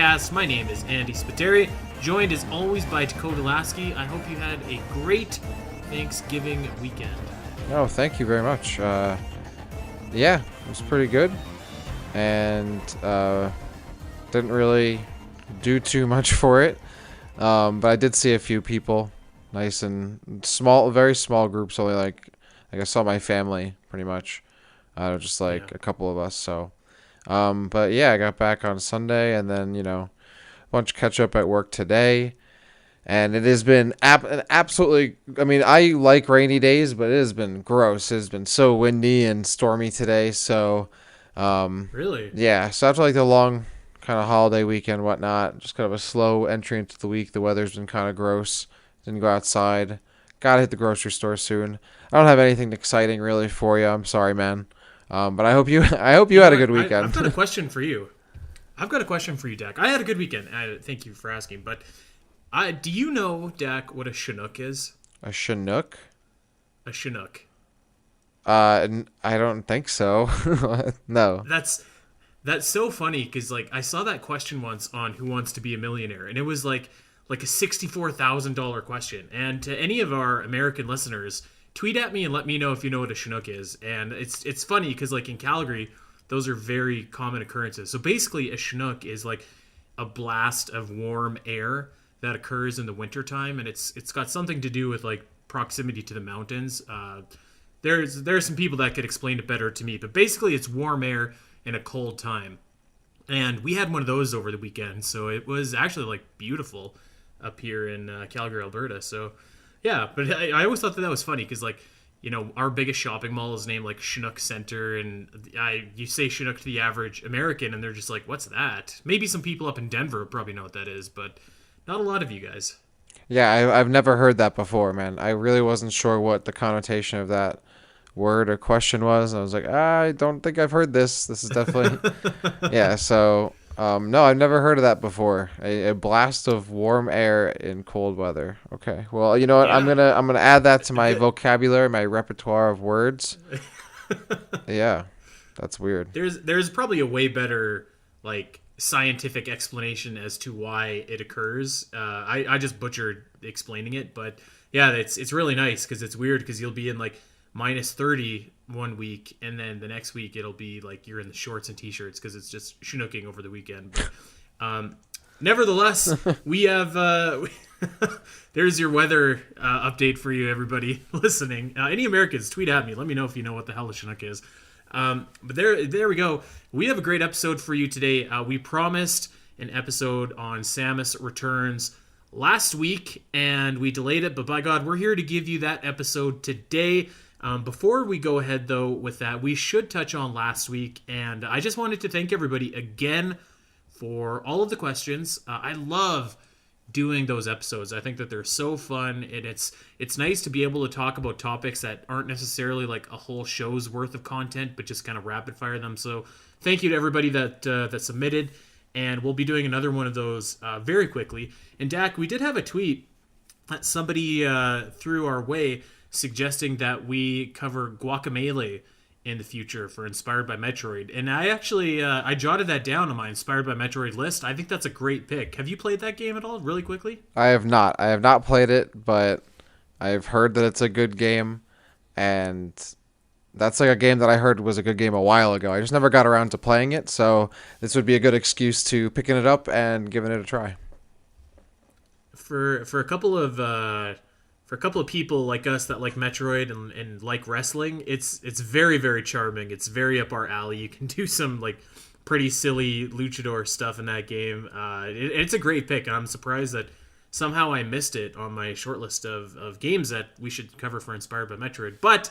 podcast. My name is Andy Spiteri, joined as always by Dakota Lasky. I hope you had a great Thanksgiving weekend. Oh, thank you very much. Yeah, it was pretty good. And didn't really do too much for it. But I did see a few people. Nice and small, very small groups. Only like I saw my family pretty much. Just like a couple of us. So, but yeah, I got back on Sunday and then, a bunch of catch up at work today. And it has been absolutely, I mean, I like rainy days, but it has been gross. It has been so windy and stormy today. So, really? Yeah. So after like the long kind of holiday weekend, whatnot, just kind of a slow entry into the week. The weather's been kind of gross. Didn't go outside. Gotta hit the grocery store soon. I don't have anything exciting really for you. I'm sorry, man. But I hope you had a good weekend. I've got a question for you. Dak. I had a good weekend. Thank you for asking. But do you know, Dak, what a Chinook is? A Chinook? A Chinook. I don't think so. No. That's so funny because like I saw that question once on Who Wants to Be a Millionaire, and it was like a $64,000 question. And to any of our American listeners, tweet at me and let me know if you know what a Chinook is. And it's funny because like in Calgary, those are very common occurrences. So basically a Chinook is like a blast of warm air that occurs in the wintertime, and it's got something to do with like proximity to the mountains. There are some people that could explain it better to me, but basically it's warm air in a cold time. And we had one of those over the weekend, so it was actually like beautiful up here in Calgary, Alberta. So yeah, but I always thought that was funny because like, our biggest shopping mall is named like Chinook Center, and you say Chinook to the average American and they're just like, what's that? Maybe some people up in Denver probably know what that is, but not a lot of you guys. Yeah, I've never heard that before, man. I really wasn't sure what the connotation of that word or question was. I was like, I don't think I've heard this. This is definitely yeah. So no, I've never heard of that before. A blast of warm air in cold weather. Okay, well, you know what? Yeah. I'm gonna add that to my vocabulary, my repertoire of words. Yeah, that's weird. There's probably a way better like scientific explanation as to why it occurs. I just butchered explaining it, but yeah, it's really nice because it's weird because you'll be in like minus 30 one week, and then the next week it'll be like you're in the shorts and t-shirts because it's just Chinooking over the weekend. But, nevertheless, we have there's your weather update for you, everybody listening. Any Americans, tweet at me. Let me know if you know what the hell a Chinook is. But there we go. We have a great episode for you today. We promised an episode on Samus Returns last week, and we delayed it, but by God, we're here to give you that episode today. Before we go ahead, though, with that, we should touch on last week, and I just wanted to thank everybody again for all of the questions. I love doing those episodes. I think that they're so fun, and it's nice to be able to talk about topics that aren't necessarily like a whole show's worth of content, but just kind of rapid fire them. So thank you to everybody that submitted, and we'll be doing another one of those very quickly. And Dak, we did have a tweet that somebody threw our way suggesting that we cover Guacamelee in the future for Inspired by Metroid. And I actually, I jotted that down on my Inspired by Metroid list. I think that's a great pick. Have you played that game at all, really quickly? I have not. I have not played it, but I've heard that it's a good game. And that's like a game that I heard was a good game a while ago. I just never got around to playing it, so this would be a good excuse to picking it up and giving it a try. For a couple of people like us that like Metroid and like wrestling, it's very, very charming. It's very up our alley. You can do some like pretty silly luchador stuff in that game. It's a great pick, and I'm surprised that somehow I missed it on my short list of games that we should cover for Inspired by Metroid. But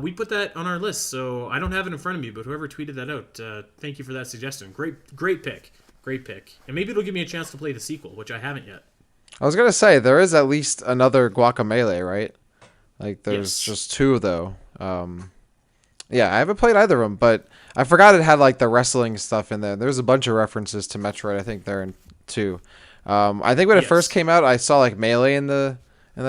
we put that on our list, so I don't have it in front of me, but whoever tweeted that out, thank you for that suggestion. Great pick. And maybe it'll give me a chance to play the sequel, which I haven't yet. I was going to say, there is at least another Guacamelee, right? Like, there's just two, though. Yeah, I haven't played either of them, but I forgot it had, like, the wrestling stuff in there. There's a bunch of references to Metroid, I think, there, too. I think when it first came out, I saw, like, Melee in the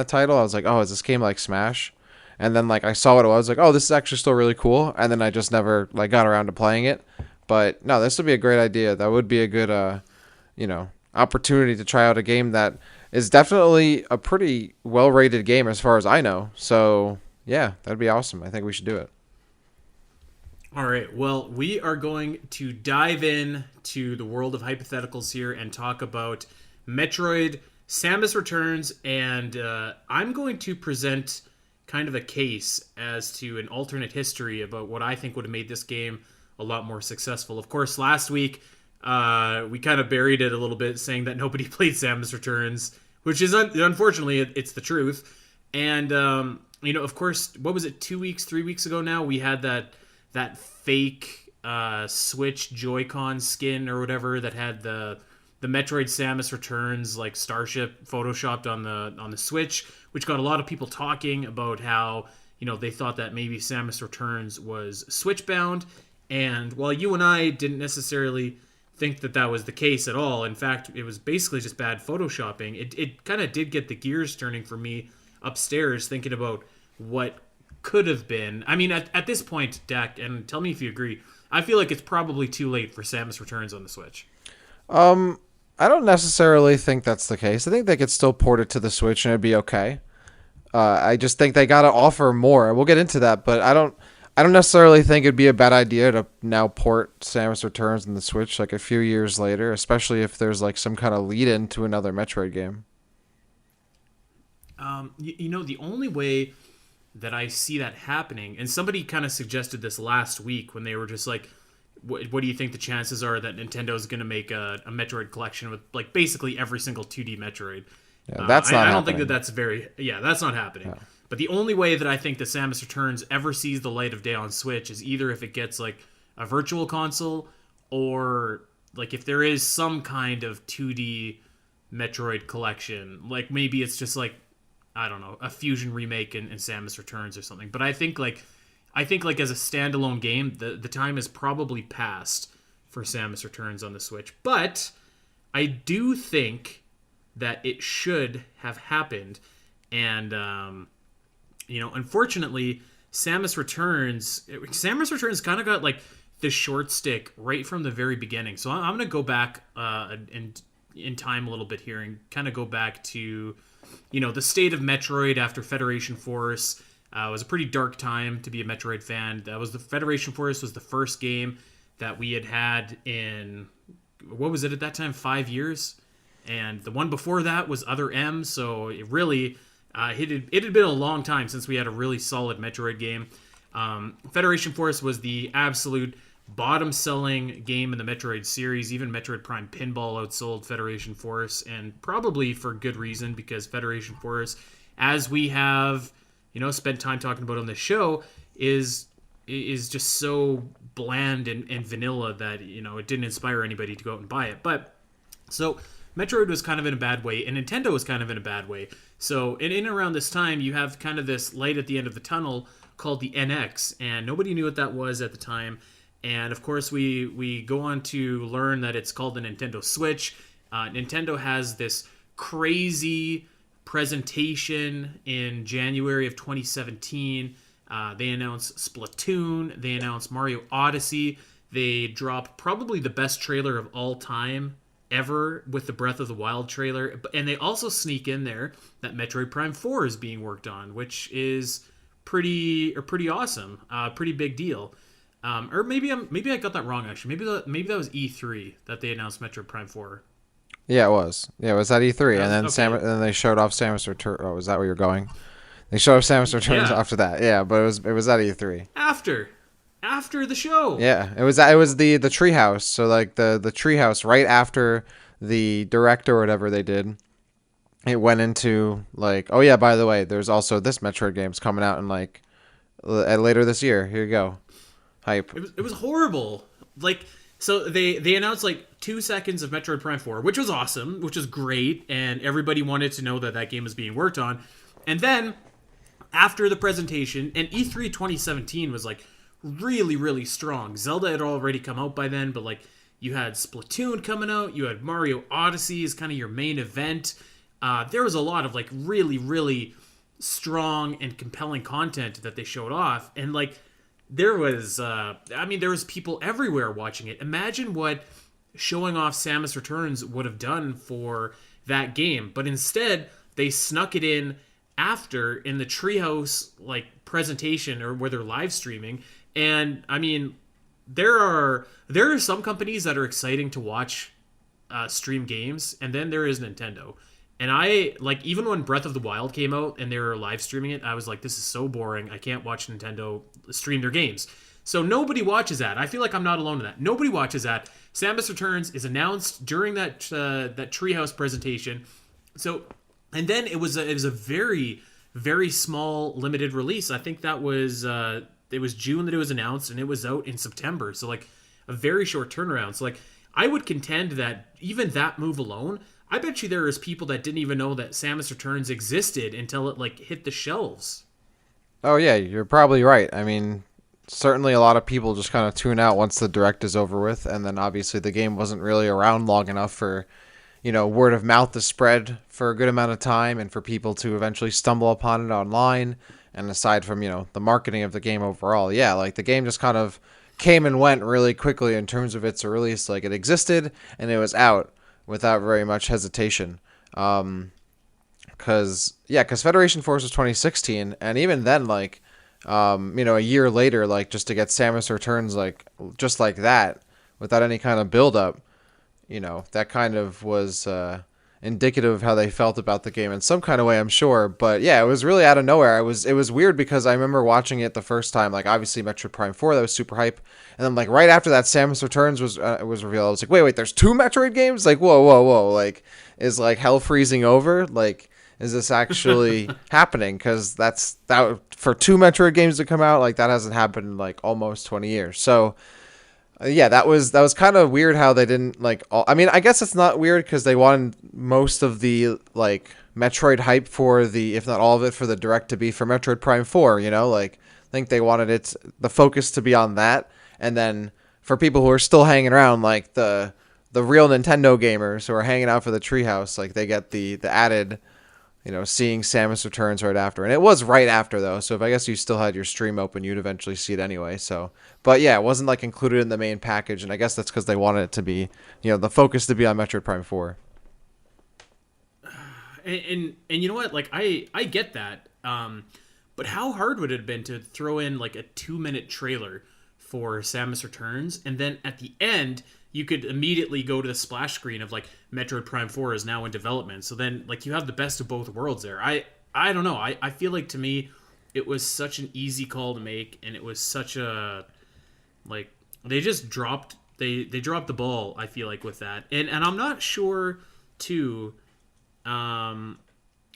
title. I was like, oh, is this game like Smash? And then, like, I saw what it was. Like, oh, this is actually still really cool. And then I just never, like, got around to playing it. But, no, this would be a great idea. That would be a good opportunity to try out a game that is definitely a pretty well-rated game as far as I know. So, yeah, that'd be awesome. I think we should do it. All right. Well, we are going to dive in to the world of hypotheticals here and talk about Metroid, Samus Returns, and I'm going to present kind of a case as to an alternate history about what I think would have made this game a lot more successful. Of course, last week we kind of buried it a little bit, saying that nobody played Samus Returns, which is unfortunately it's the truth. And of course, what was it? 2 weeks, 3 weeks ago now, we had that fake Switch Joy-Con skin or whatever that had the Metroid Samus Returns like starship photoshopped on the Switch, which got a lot of people talking about how they thought that maybe Samus Returns was Switch bound. And while you and I didn't necessarily think that was the case at all, in fact, it was basically just bad photoshopping. It kind of did get the gears turning for me upstairs, thinking about what could have been. I mean, at this point, Dak, and tell me if you agree, I feel like it's probably too late for Samus Returns on the Switch. I don't necessarily think that's the case. I think they could still port it to the Switch and it'd be okay. I just think they got to offer more. We'll get into that, but I don't necessarily think it'd be a bad idea to now port Samus Returns in the Switch like a few years later, especially if there's like some kind of lead-in to another Metroid game. The only way that I see that happening, and somebody kind of suggested this last week when they were just like, what do you think the chances are that Nintendo is going to make a Metroid collection with like basically every single 2D Metroid? Yeah, that's not I don't happening. think that's that's not happening. Yeah. But the only way that I think the Samus Returns ever sees the light of day on Switch is either if it gets like a virtual console, or like if there is some kind of 2D Metroid collection, like maybe it's just like, I don't know, a Fusion remake in Samus Returns or something. But I think like as a standalone game, the time has probably passed for Samus Returns on the Switch. But I do think that it should have happened. And, unfortunately, Samus Returns kind of got like the short stick right from the very beginning. So I'm going to go back in time a little bit here and kind of go back to, the state of Metroid after Federation Force. It was a pretty dark time to be a Metroid fan. The Federation Force was the first game that we had in, what was it at that time, 5 years? And the one before that was Other M, so it really, it had been a long time since we had a really solid Metroid game. Federation Force was the absolute bottom-selling game in the Metroid series. Even Metroid Prime Pinball outsold Federation Force, and probably for good reason, because Federation Force, as we have spent time talking about on this show, is just so bland and vanilla that it didn't inspire anybody to go out and buy it. But so Metroid was kind of in a bad way, and Nintendo was kind of in a bad way. So in and around this time, you have kind of this light at the end of the tunnel called the NX, and nobody knew what that was at the time. And of course, we go on to learn that it's called the Nintendo Switch. Nintendo has this crazy presentation in January of 2017. They announced Splatoon. They announced Mario Odyssey. They drop probably the best trailer of all time ever with the Breath of the Wild trailer. And they also sneak in there that Metroid Prime 4 is being worked on, which is pretty awesome. Pretty big deal. Or maybe I got that wrong, actually. Maybe that was E3 that they announced Metroid Prime 4. Yeah, it was. Yeah, it was at E3, and then okay. and then they showed off Samus Returns. Oh, was that where you're going? They showed off Samus Returns after that. Yeah, but it was at E3. After the show. Yeah, it was the treehouse. So like the treehouse right after the direct or whatever they did, it went into like, oh yeah, by the way, there's also this Metroid game's coming out in like later this year. Here you go, hype. It was horrible. Like, so they announced like 2 seconds of Metroid Prime 4, which was awesome, which was great, and everybody wanted to know that game was being worked on. And then after the presentation, and E3 2017 was like really, really strong. Zelda had already come out by then, but like you had Splatoon coming out, you had Mario Odyssey as kind of your main event. There was a lot of like really, really strong and compelling content that they showed off, and like there was people everywhere watching it. Imagine what showing off Samus Returns would have done for that game. But instead, they snuck it in after in the Treehouse like presentation or where they're live streaming. And I mean, there are some companies that are exciting to watch stream games, and then there is Nintendo. And I like even when Breath of the Wild came out and they were live streaming it, I was like, this is so boring. I can't watch Nintendo stream their games. So nobody watches that. I feel like I'm not alone in that. Nobody watches that. Samus Returns is announced during that Treehouse presentation. So, and then it was a very very small limited release. I think that was it was June that it was announced, and it was out in September. So like a very short turnaround. So like I would contend that even that move alone, I bet you there is people that didn't even know that Samus Returns existed until it like hit the shelves. Oh yeah, you're probably right. I mean, certainly a lot of people just kind of tune out once the direct is over with, and then obviously the game wasn't really around long enough for, word of mouth to spread for a good amount of time and for people to eventually stumble upon it online. And aside from, the marketing of the game overall, yeah, like the game just kind of came and went really quickly in terms of its release. Like it existed and it was out without very much hesitation. Because Federation Force was 2016, and even then, like, a year later, like just to get Samus Returns, like just like that, without any kind of build up, that kind of was indicative of how they felt about the game in some kind of way, I'm sure. But yeah, it was really out of nowhere. It was weird because I remember watching it the first time, like obviously Metroid Prime 4, that was super hype, and then like right after that, Samus Returns was revealed. I was like, wait, there's two Metroid games? Like, whoa, like is like hell freezing over? Like, is this actually happening? Because that for two Metroid games to come out, like that hasn't happened in like almost 20 years. So yeah, that was kind of weird how they didn't like I mean, I guess it's not weird because they wanted most of the like Metroid hype for the, if not all of it, for the direct to be for Metroid Prime 4, like I think they wanted the focus to be on that, and then for people who are still hanging around, like the real Nintendo gamers who are hanging out for the Treehouse, like they get the added, seeing Samus Returns right after. And it was right after, though, so if I guess you still had your stream open, you'd eventually see it anyway. So, but yeah, it wasn't like included in the main package, and I guess that's because they wanted it to be, the focus to be on Metroid Prime 4. And you know what? Like I get that. But how hard would it have been to throw in like a 2-minute trailer for Samus Returns, and then at the end you could immediately go to the splash screen of like Metroid Prime 4 is now in development. So then like you have the best of both worlds there. I don't know. I feel like to me it was such an easy call to make, and it was such a like they just dropped they dropped the ball, I feel like, with that. And I'm not sure too I'm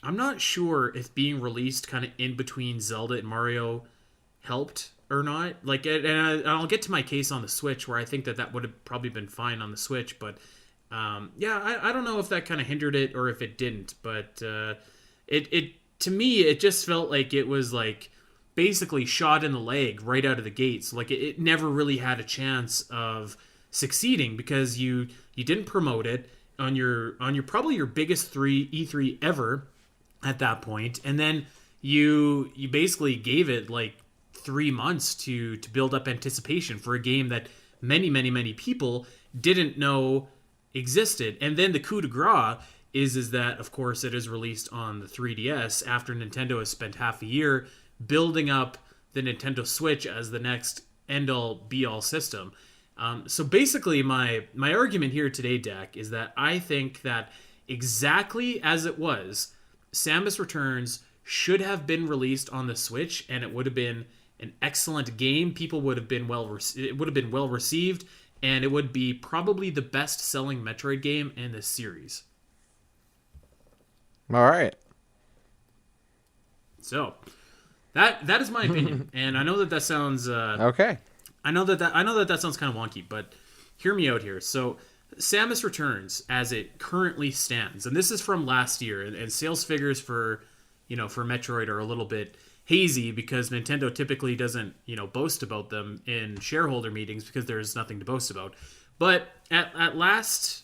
not sure if being released kind of in between Zelda and Mario helped or not. Like, and I'll get to my case on the Switch, where I think that would have probably been fine on the Switch. But yeah, I don't know if that kind of hindered it or if it didn't. But it to me, it just felt like it was like basically shot in the leg right out of the gates. Like it never really had a chance of succeeding because you didn't promote it on your probably your biggest E3 ever at that point, and then you basically gave it like 3 months to build up anticipation for a game that many people didn't know existed. And then the coup de grace is that, of course, it is released on the 3DS after Nintendo has spent half a year building up the Nintendo Switch as the next end-all be-all system. So basically my argument here today, Dak, is that I think that exactly as it was, Samus Returns should have been released on the Switch, and it would have been an excellent game. People would have been it would have been well received, and it would be probably the best-selling Metroid game in this series. All right. So that is my opinion, and I know that sounds okay. I know that sounds kind of wonky, but hear me out here. So Samus Returns, as it currently stands, and this is from last year, and sales figures for Metroid are a little bit hazy because Nintendo typically doesn't boast about them in shareholder meetings because there's nothing to boast about. But at last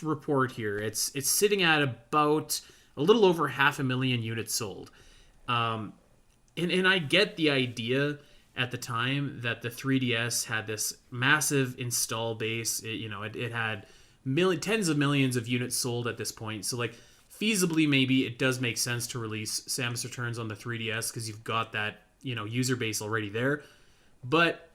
report here, it's sitting at about a little over 500,000 units sold. And I get the idea at the time that the 3DS had this massive install base. It had tens of millions of units sold at this point. So like feasibly, maybe it does make sense to release Samus Returns on the 3DS because you've got that user base already there. But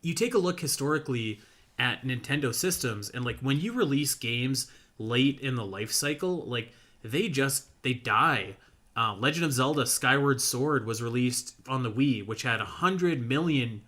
you take a look historically at Nintendo systems, and like when you release games late in the life cycle, like they die. Legend of Zelda Skyward Sword was released on the Wii, which had 100 million,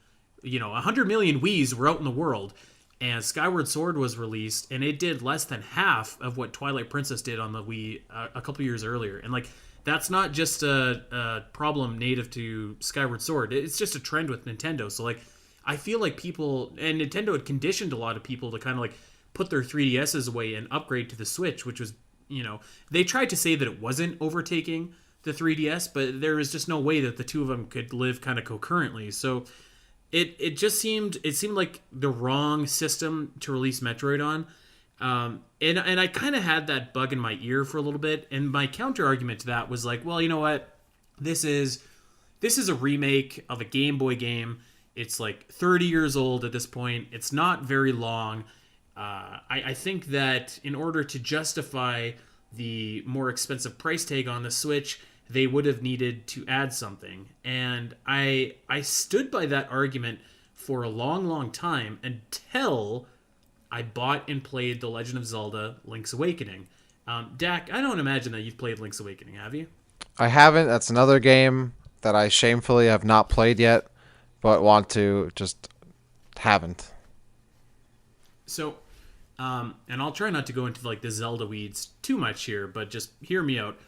100 million Wiis were out in the world, and Skyward Sword was released, and it did less than half of what Twilight Princess did on the Wii a couple years earlier. And like that's not just a problem native to Skyward Sword; it's just a trend with Nintendo. So like I feel like people and Nintendo had conditioned a lot of people to kind of like put their 3DSs away and upgrade to the Switch, which was they tried to say that it wasn't overtaking the 3DS, but there was just no way that the two of them could live kind of concurrently. So it seemed like the wrong system to release Metroid on. And I kind of had that bug in my ear for a little bit. And my counter argument to that was like, well, you know what? This is a remake of a Game Boy game. It's like 30 years old at this point. It's not very long. I think that in order to justify the more expensive price tag on the Switch, they would have needed to add something. And I stood by that argument for a long, long time until I bought and played The Legend of Zelda Link's Awakening. Dak, I don't imagine that you've played Link's Awakening, have you? I haven't. That's another game that I shamefully have not played yet, but want to, just haven't. So, and I'll try not to go into like the Zelda weeds too much here, but just hear me out.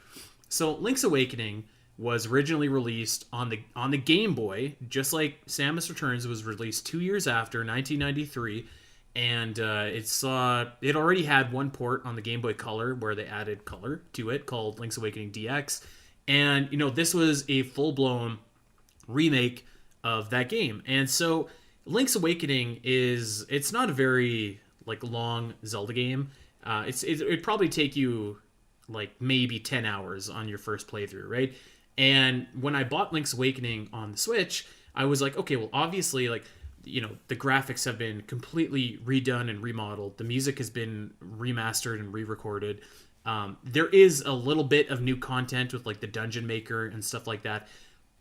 So, Link's Awakening was originally released on the Game Boy, just like Samus Returns was released 2 years after, 1993, and it already had one port on the Game Boy Color where they added color to it called Link's Awakening DX, and this was a full-blown remake of that game. And so Link's Awakening it's not a very like long Zelda game. It'd probably take you like maybe 10 hours on your first playthrough, right? And when I bought Link's Awakening on the Switch, I was like, okay, well, obviously, like, the graphics have been completely redone and remodeled. The music has been remastered and re-recorded. There is a little bit of new content with like the Dungeon Maker and stuff like that.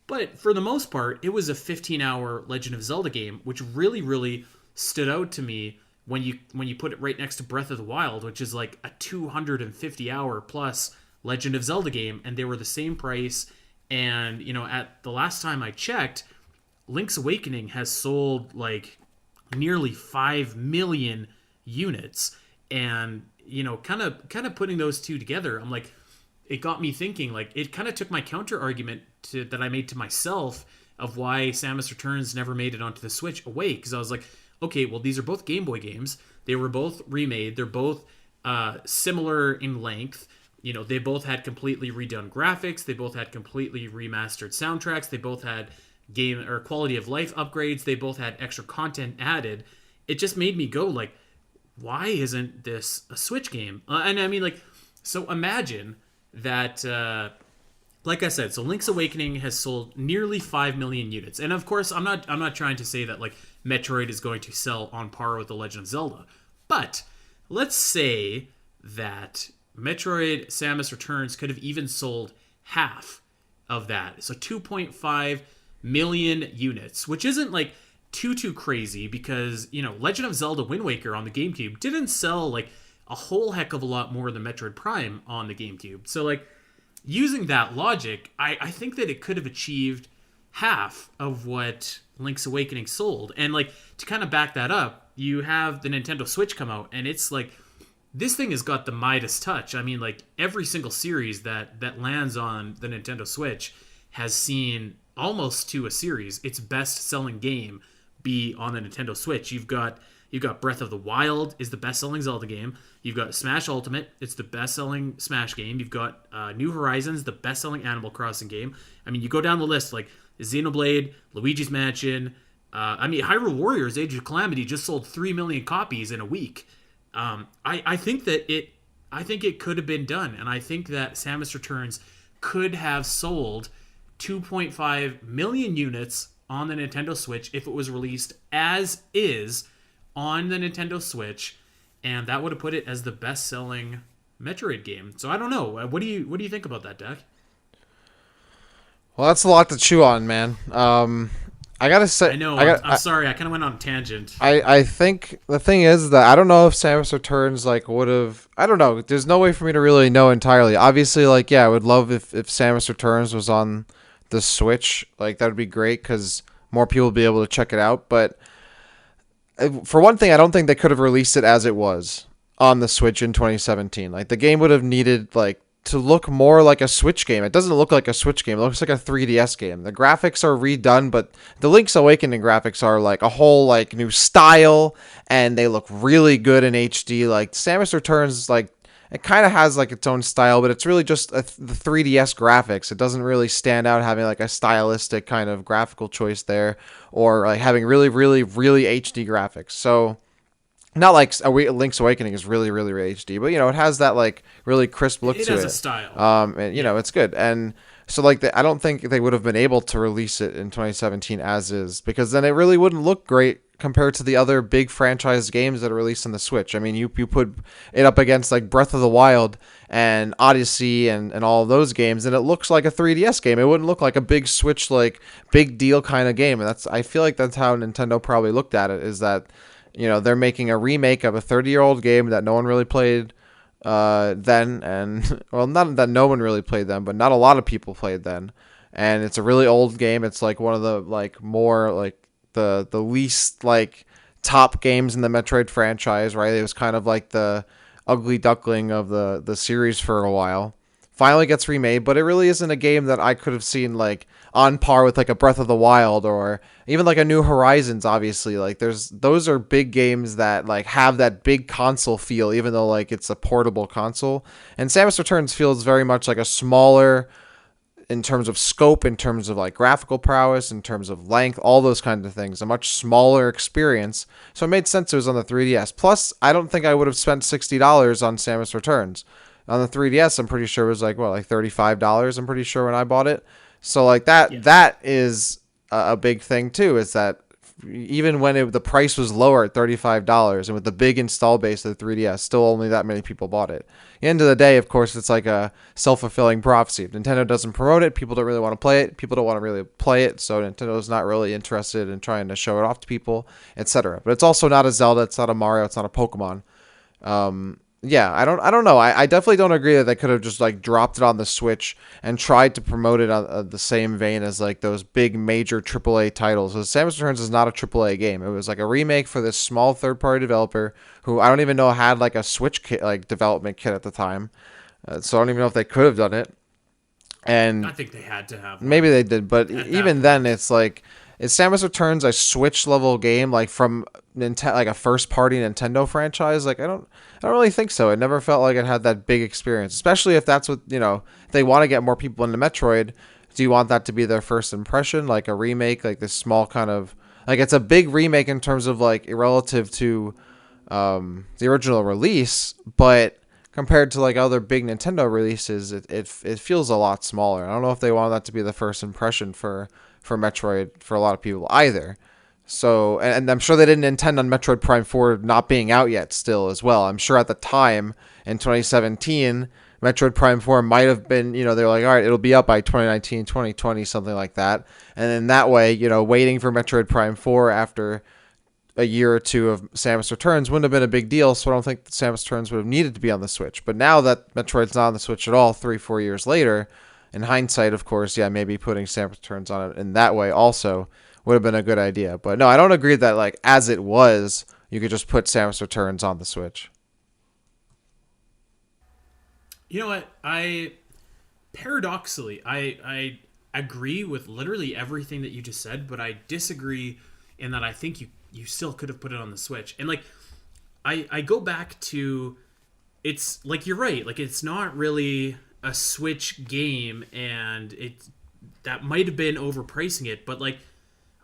But for the most part, it was a 15-hour Legend of Zelda game, which really, really stood out to me when you put it right next to Breath of the Wild, which is like a 250-hour plus Legend of Zelda game, and they were the same price. And at the last time I checked, Link's Awakening has sold like nearly 5 million units, and kind of putting those two together, I'm like, it got me thinking. Like, it kind of took my counter argument that I made to myself of why Samus Returns never made it onto the Switch away, because I was like, okay, well, these are both Game Boy games. They were both remade. They're both similar in length. They both had completely redone graphics. They both had completely remastered soundtracks. They both had game or quality of life upgrades. They both had extra content added. It just made me go like, why isn't this a Switch game? And I mean, like, so imagine that. Like I said, so Link's Awakening has sold nearly 5 million units. And of course, I'm not trying to say that like Metroid is going to sell on par with The Legend of Zelda. But let's say that Metroid Samus Returns could have even sold half of that. So 2.5 million units, which isn't like too crazy, because Legend of Zelda Wind Waker on the GameCube didn't sell like a whole heck of a lot more than Metroid Prime on the GameCube. So like, using that logic, I think that it could have achieved half of what Link's Awakening sold. And like, to kind of back that up, you have the Nintendo Switch come out, and it's like, this thing has got the Midas touch. I mean, like, every single series that lands on the Nintendo Switch has seen, almost to a series, its best-selling game be on the Nintendo Switch. You've got Breath of the Wild is the best-selling Zelda game. You've got Smash Ultimate. It's the best-selling Smash game. You've got New Horizons, the best-selling Animal Crossing game. I mean, you go down the list, like Xenoblade, Luigi's Mansion. Hyrule Warriors Age of Calamity just sold 3 million copies in a week. I think it could have been done, and I think that Samus Returns could have sold 2.5 million units on the Nintendo Switch if it was released as is on the Nintendo Switch, and that would have put it as the best-selling Metroid game. So I don't know. What do you think about that, Dak? Well, that's a lot to chew on, man. I gotta say, I know. I'm sorry. I kind of went on a tangent. I think the thing is that I don't know if Samus Returns like would have. I don't know. There's no way for me to really know entirely. Obviously, like yeah, I would love if Samus Returns was on the Switch. Like that would be great because more people would be able to check it out. But for one thing, I don't think they could have released it as it was on the Switch in 2017. Like the game would have needed like to look more like a Switch game. It doesn't look like a Switch game. It looks like a 3DS game. The graphics are redone, but the Link's Awakening graphics are like a whole like new style, and they look really good in HD. Like Samus Returns, like it kind of has like its own style, but it's really just the 3DS graphics. It doesn't really stand out having like a stylistic kind of graphical choice there, or like having really, really, really HD graphics. So not like Link's Awakening is really, really, really HD, but it has that like really crisp look It to has it. a style. And it's good. And so like I don't think they would have been able to release it in 2017 as is, because then it really wouldn't look great compared to the other big franchise games that are released on the Switch. I mean, you put it up against like Breath of the Wild and Odyssey and all of those games, and it looks like a 3DS game. It wouldn't look like a big Switch like big deal kind of game. And I feel like that's how Nintendo probably looked at it, is that they're making a remake of a 30-year-old game that no one really played then, and well, not that no one really played then, but not a lot of people played then, and it's a really old game. It's like one of the like more like the least like top games in the Metroid franchise, right? It was kind of like the ugly duckling of the series for a while. Finally gets remade, but it really isn't a game that I could have seen like on par with like a Breath of the Wild or even like a New Horizons. Obviously, like those are big games that like have that big console feel, even though like it's a portable console. And Samus Returns feels very much like a smaller, in terms of scope, in terms of like graphical prowess, in terms of length, all those kinds of things, a much smaller experience. So it made sense it was on the 3DS. Plus, I don't think I would have spent $60 on Samus Returns. On the 3DS, I'm pretty sure it was like like $35. I'm pretty sure when I bought it. So like that, Yeah. that is a big thing too. Is that even when the price was lower at $35, and with the big install base of the 3DS, still only that many people bought it. At the end of the day, of course, it's like a self-fulfilling prophecy. If Nintendo doesn't promote it, people don't really want to play it. People don't want to really play it, so Nintendo's not really interested in trying to show it off to people, etc. But it's also not a Zelda. It's not a Mario. It's not a Pokemon. Yeah, I don't know. I definitely don't agree that they could have just like dropped it on the Switch and tried to promote it on the same vein as like those big major AAA titles. So Samus Returns is not a AAA game. It was like a remake for this small third-party developer who I don't even know had like a Switch kit, like development kit at the time. So I don't even know if they could have done it. And I think they had to have maybe they did, but at even that then, point. it's like, is Samus Returns a Switch level game, like from Nintendo, like a first party Nintendo franchise? Like I don't really think so. It never felt like it had that big experience, especially if that's what if they want to get more people into Metroid. Do you want that to be their first impression, like a remake, like this small kind of like it's a big remake in terms of like relative to the original release, but compared to like other big Nintendo releases, it feels a lot smaller. I don't know if they want that to be the first impression for Metroid for a lot of people either. So, and I'm sure they didn't intend on Metroid Prime 4 not being out yet still as well. I'm sure at the time in 2017, Metroid Prime 4 might have been, they're like, all right, it'll be up by 2019, 2020, something like that. And then that way, waiting for Metroid Prime 4 after a year or two of Samus Returns wouldn't have been a big deal, so I don't think Samus Returns would have needed to be on the Switch. But now that Metroid's not on the Switch at all, 3-4 years later, in hindsight, of course, yeah, maybe putting Samus Returns on it in that way also would have been a good idea. But no, I don't agree that like as it was, you could just put Samus Returns on the Switch. You know what? I paradoxically, I agree with literally everything that you just said, but I disagree in that I think you still could have put it on the Switch. And like I go back to, it's like you're right, like it's not really a Switch game, and it that might have been overpricing it, but like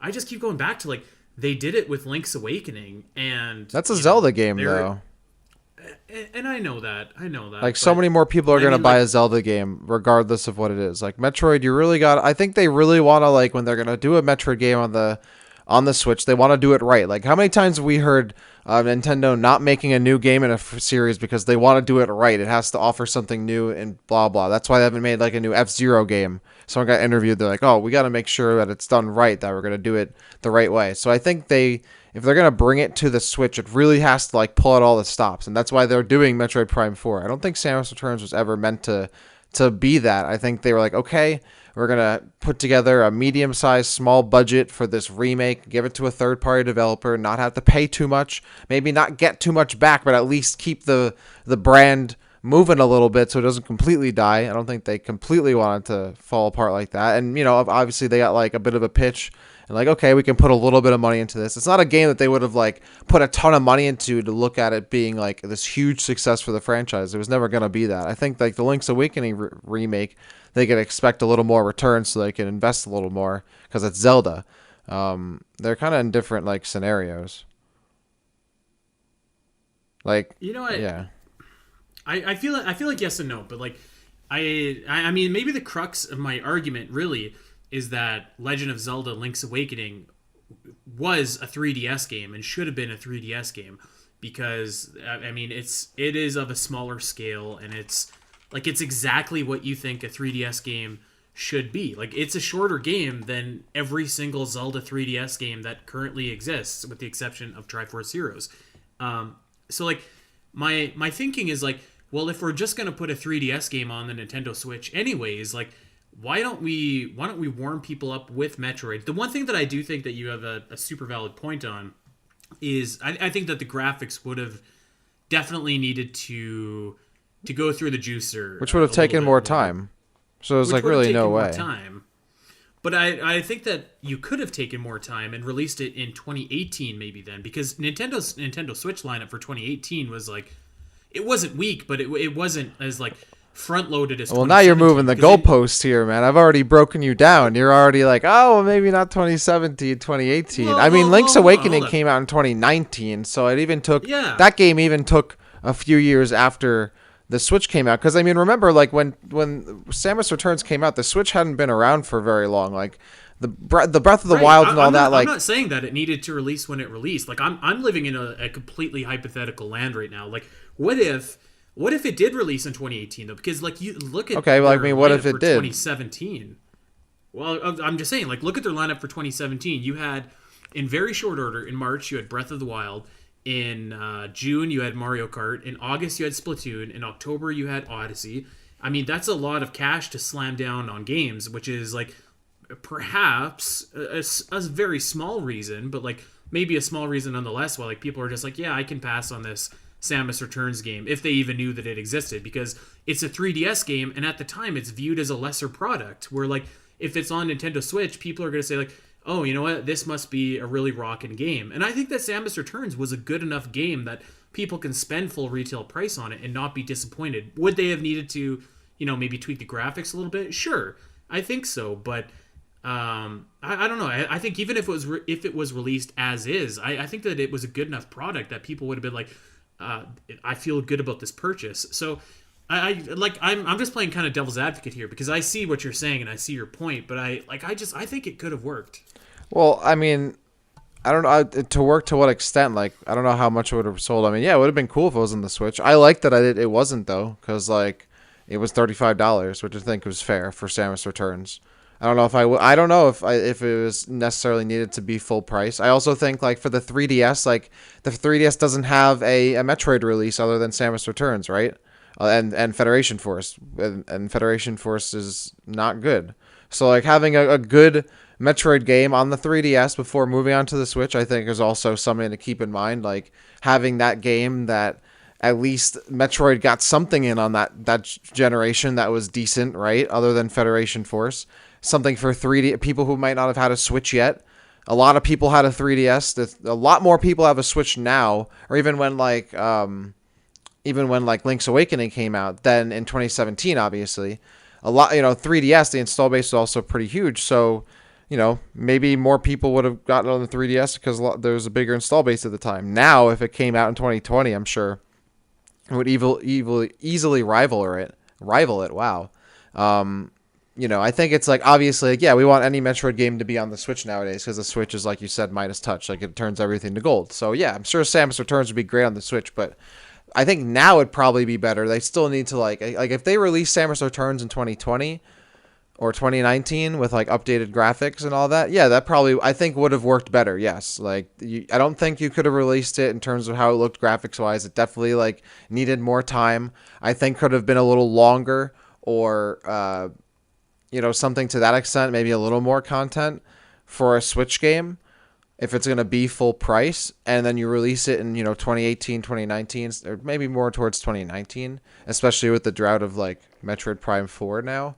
I just keep going back to like they did it with Link's Awakening, and That's a Zelda game they're- though. And I know that. I know Like, that. so But many more people are I going to mean, buy like, a Zelda game regardless of what it is. Like Metroid, you really got I think they really want to, like, when they're going to do a Metroid game on the Switch, they want to do it right. Like, how many times have we heard Nintendo not making a new game in a series because they want to do it right? It has to offer something new and blah blah. That's why they haven't made like a new F-Zero game. Someone got interviewed, they're like, "Oh, we got to make sure that it's done right, that we're going to do it the right way." So I think if they're gonna bring it to the Switch, it really has to like pull out all the stops, and that's why they're doing Metroid Prime 4. I don't think Samus Returns was ever meant to be that. I think they were like, okay, we're gonna put together a medium-sized, small budget for this remake, give it to a third-party developer, not have to pay too much, maybe not get too much back, but at least keep the brand moving a little bit so it doesn't completely die. I don't think they completely wanted to fall apart like that. And obviously they got like a bit of a pitch and like, okay, we can put a little bit of money into this. It's not a game that they would have like put a ton of money into to look at it being like this huge success for the franchise. It was never going to be that. I think like the Link's Awakening remake, they could expect a little more return so they can invest a little more because it's Zelda. They're kind of in different like scenarios. Like, you know what? yeah. I feel like yes and no, but like I mean maybe the crux of my argument really is that Legend of Zelda: Link's Awakening was a 3DS game and should have been a 3DS game because I mean it is of a smaller scale and it's exactly what you think a 3DS game should be. Like it's a shorter game than every single Zelda 3DS game that currently exists with the exception of Triforce Heroes. So like my thinking is like, well, if we're just gonna put a 3DS game on the Nintendo Switch anyways, like why don't we warm people up with Metroid? The one thing that I do think that you have a super valid point on is I think that the graphics would have definitely needed to go through the juicer, Which would have taken more time. So there's like really no way. Time. But I think that you could have taken more time and released it in 2018 maybe then because Nintendo Switch lineup for 2018 was like it wasn't weak, but it wasn't as like front loaded as. Well, now you're moving the goalpost here, man. I've already broken you down. You're already like, oh, well, maybe not 2017, 2018. I mean, Link's Awakening came out in 2019, so it even took that game even took a few years after the Switch came out. Because I mean, remember, like when Samus Returns came out, the Switch hadn't been around for very long. Like the Breath of the Wild and all that. Like I'm not saying that it needed to release when it released. Like I'm living in a completely hypothetical land right now. Like what if it did release in 2018 though? Because like you look at well, I mean, what if it did? 2017. Well, I'm just saying, like look at their lineup for 2017. You had in very short order in March you had Breath of the Wild. In June, you had Mario Kart. In August, you had Splatoon. In October, you had Odyssey. I mean, that's a lot of cash to slam down on games, which is like perhaps a very small reason, but like maybe a small reason nonetheless. Why like people are just like, yeah, I can pass on this Samus Returns game if they even knew that it existed because it's a 3DS game, and at the time, it's viewed as a lesser product. Where like if it's on Nintendo Switch, people are going to say like, oh, you know what? This must be a really rockin' game. And I think that Samus Returns was a good enough game that people can spend full retail price on it and not be disappointed. Would they have needed to, maybe tweak the graphics a little bit? Sure, I think so. But I don't know. I think even if it was released as is, I think that it was a good enough product that people would have been like, I feel good about this purchase. So I'm just playing kind of devil's advocate here because I see what you're saying and I see your point, but I think it could have worked. Well, I mean, I don't know to work to what extent. Like, I don't know how much it would have sold. I mean, yeah, it would have been cool if it was on the Switch. I like that it wasn't though, because like it was $35, which I think was fair for Samus Returns. I don't know if it was necessarily needed to be full price. I also think like for the 3DS, like the 3DS doesn't have a Metroid release other than Samus Returns, right? And Federation Force, and Federation Force is not good. So like having a good Metroid game on the 3DS before moving on to the Switch, I think is also something to keep in mind. Like having that game that at least Metroid got something in on that generation that was decent, right? Other than Federation Force, something for 3D people who might not have had a Switch yet. A lot of people had a 3DS. A lot more people have a Switch now, or even when like Link's Awakening came out, then in 2017, obviously, a lot, 3DS, the install base was also pretty huge. So, maybe more people would have gotten on the 3DS because there was a bigger install base at the time. Now, if it came out in 2020, I'm sure would easily rival it. Wow. I think it's like obviously like, yeah, we want any Metroid game to be on the Switch nowadays because the Switch is like you said Midas touch, like it turns everything to gold. So yeah, I'm sure Samus Returns would be great on the Switch, but I think now it'd probably be better. They still need to like if they release Samus Returns in 2020 or 2019 with like updated graphics and all that, yeah, that probably I think would have worked better. Yes, I don't think you could have released it in terms of how it looked graphics wise. It definitely like needed more time. I think could have been a little longer or something to that extent, maybe a little more content for a Switch game if it's going to be full price, and then you release it in 2018, 2019, or maybe more towards 2019, especially with the drought of like Metroid Prime 4 now.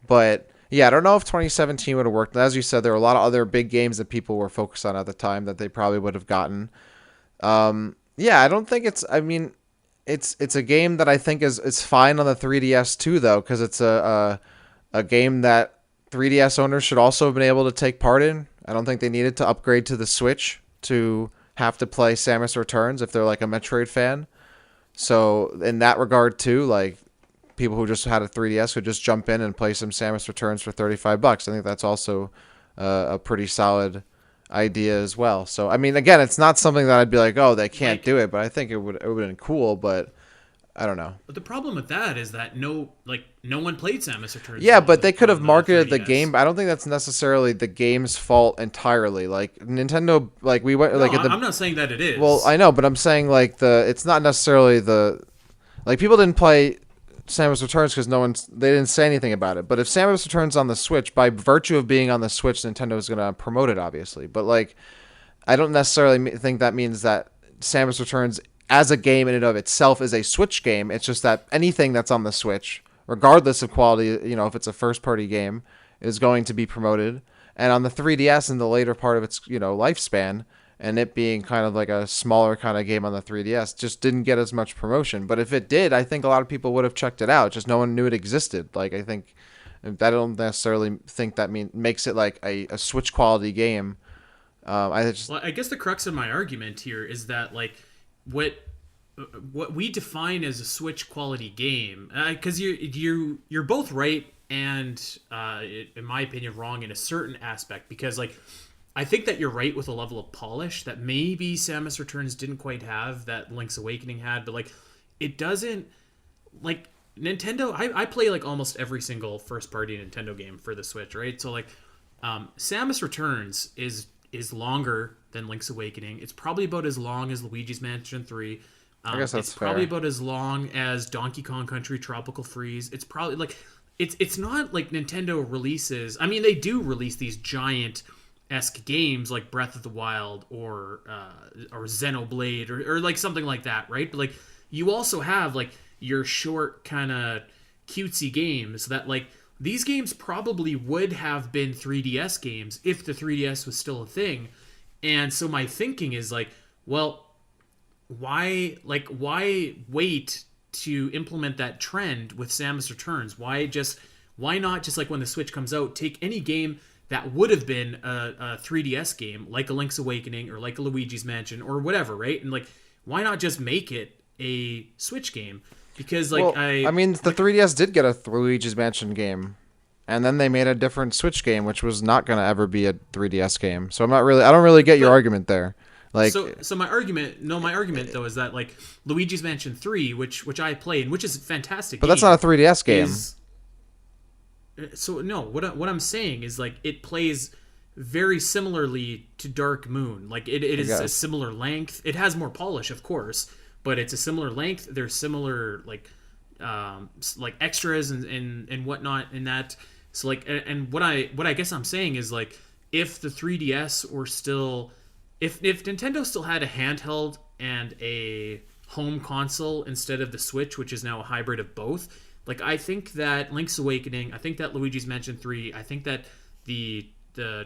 But yeah, I don't know if 2017 would have worked. As you said, there were a lot of other big games that people were focused on at the time that they probably would have gotten. Yeah, I don't think it's. I mean, it's a game that I think is fine on the 3DS too, though, because it's a game that 3DS owners should also have been able to take part in. I don't think they needed to upgrade to the Switch to have to play Samus Returns if they're like a Metroid fan. So in that regard too, like people who just had a 3DS could just jump in and play some Samus Returns for $35. I think that's also a pretty solid idea as well. So I mean, again, it's not something that I'd be like, oh, they can't do it, but I think it would have been cool. But I don't know. But the problem with that is that no one played Samus Returns. Yeah, but they could have marketed the 3DS. game. But I don't think that's necessarily the game's fault entirely. Like Nintendo, like we went like I'm not saying that it is. Well, I know, but I'm saying like it's not necessarily like people didn't play Samus Returns because they didn't say anything about it. But if Samus Returns on the Switch, by virtue of being on the Switch, Nintendo is going to promote it, obviously. But like, I don't necessarily think that means that Samus Returns as a game in and of itself is a Switch game. It's just that anything that's on the Switch, regardless of quality, if it's a first-party game, is going to be promoted. And on the 3DS in the later part of its, lifespan, and it being kind of like a smaller kind of game on the 3DS, just didn't get as much promotion. But if it did, I think a lot of people would have checked it out. Just no one knew it existed. Like, I think I don't necessarily think that makes it like a Switch quality game. I guess the crux of my argument here is that like what we define as a Switch quality game, because you're both right and in my opinion wrong in a certain aspect, because like I think that you're right with a level of polish that maybe Samus Returns didn't quite have that Link's Awakening had, but like it doesn't like Nintendo. I play like almost every single first party Nintendo game for the Switch, right? So like Samus Returns is longer than Link's Awakening. It's probably about as long as Luigi's Mansion 3. I guess that's it's probably fair. about as long as Donkey Kong Country Tropical Freeze. It's probably like it's not like Nintendo releases. I mean, they do release these giant-esque games like Breath of the Wild or Xenoblade or like something like that, right? But like you also have like your short kind of cutesy games that like these games probably would have been 3DS games if the 3DS was still a thing. And so my thinking is like, well, why wait to implement that trend with Samus Returns? Why not just like when the Switch comes out, take any game that would have been a 3DS game, like a Link's Awakening or like a Luigi's Mansion or whatever, right? And like, why not just make it a Switch game? Because like I mean, the 3DS did get a Luigi's Mansion game, and then they made a different Switch game, which was not going to ever be a 3DS game. So I don't really get your argument there. Like, so my argument though is that like Luigi's Mansion 3, which I played, which is a fantastic. But that's not a 3DS game. So no, what I'm saying is like it plays very similarly to Dark Moon. Like it is a similar length. It has more polish, of course, but it's a similar length. There's similar like extras and whatnot in that. So like and what I guess I'm saying is like if the 3DS were still if Nintendo still had a handheld and a home console instead of the Switch, which is now a hybrid of both, like I think that Link's Awakening, I think that Luigi's Mansion 3, I think that the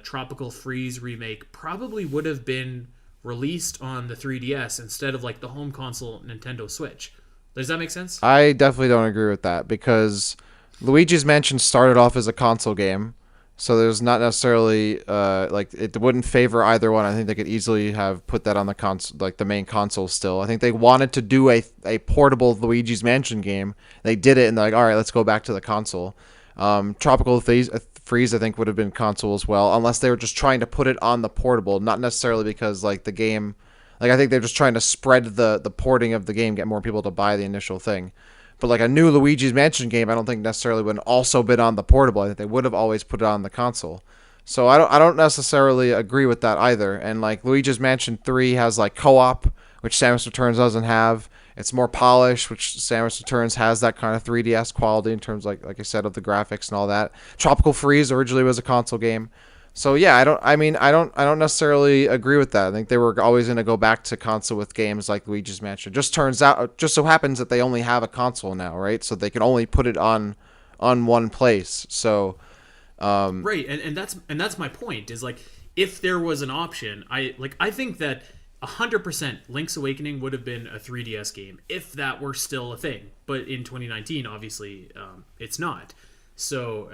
Tropical Freeze remake probably would have been released on the 3DS instead of like the home console Nintendo Switch. Does that make sense? I definitely don't agree with that because Luigi's Mansion started off as a console game, So there's not necessarily like it wouldn't favor either one. I think they could easily have put that on the console, like the main console. Still, I think they wanted to do a portable Luigi's Mansion game. They did it, and they're like, all right, let's go back to the console. Tropical Freeze, I think, would have been console as well, unless they were just trying to put it on the portable, not necessarily because like the game, like I think they're just trying to spread the porting of the game, get more people to buy the initial thing. But like a new Luigi's Mansion game, I don't think necessarily would also been on the portable. I think they would have always put it on the console. So I don't necessarily agree with that either. And like Luigi's Mansion 3 has like co-op, which Samus Returns doesn't have. It's more polished, which Samus Returns has that kind of 3DS quality in terms like I said of the graphics and all that. Tropical Freeze originally was a console game. So yeah, I don't necessarily agree with that. I think they were always going to go back to console with games like Luigi's Mansion. Just so happens that they only have a console now, right? So they can only put it on one place. So Right, and that's my point. Is like if there was an option, I think that 100% Link's Awakening would have been a 3DS game if that were still a thing. But in 2019, obviously, it's not. So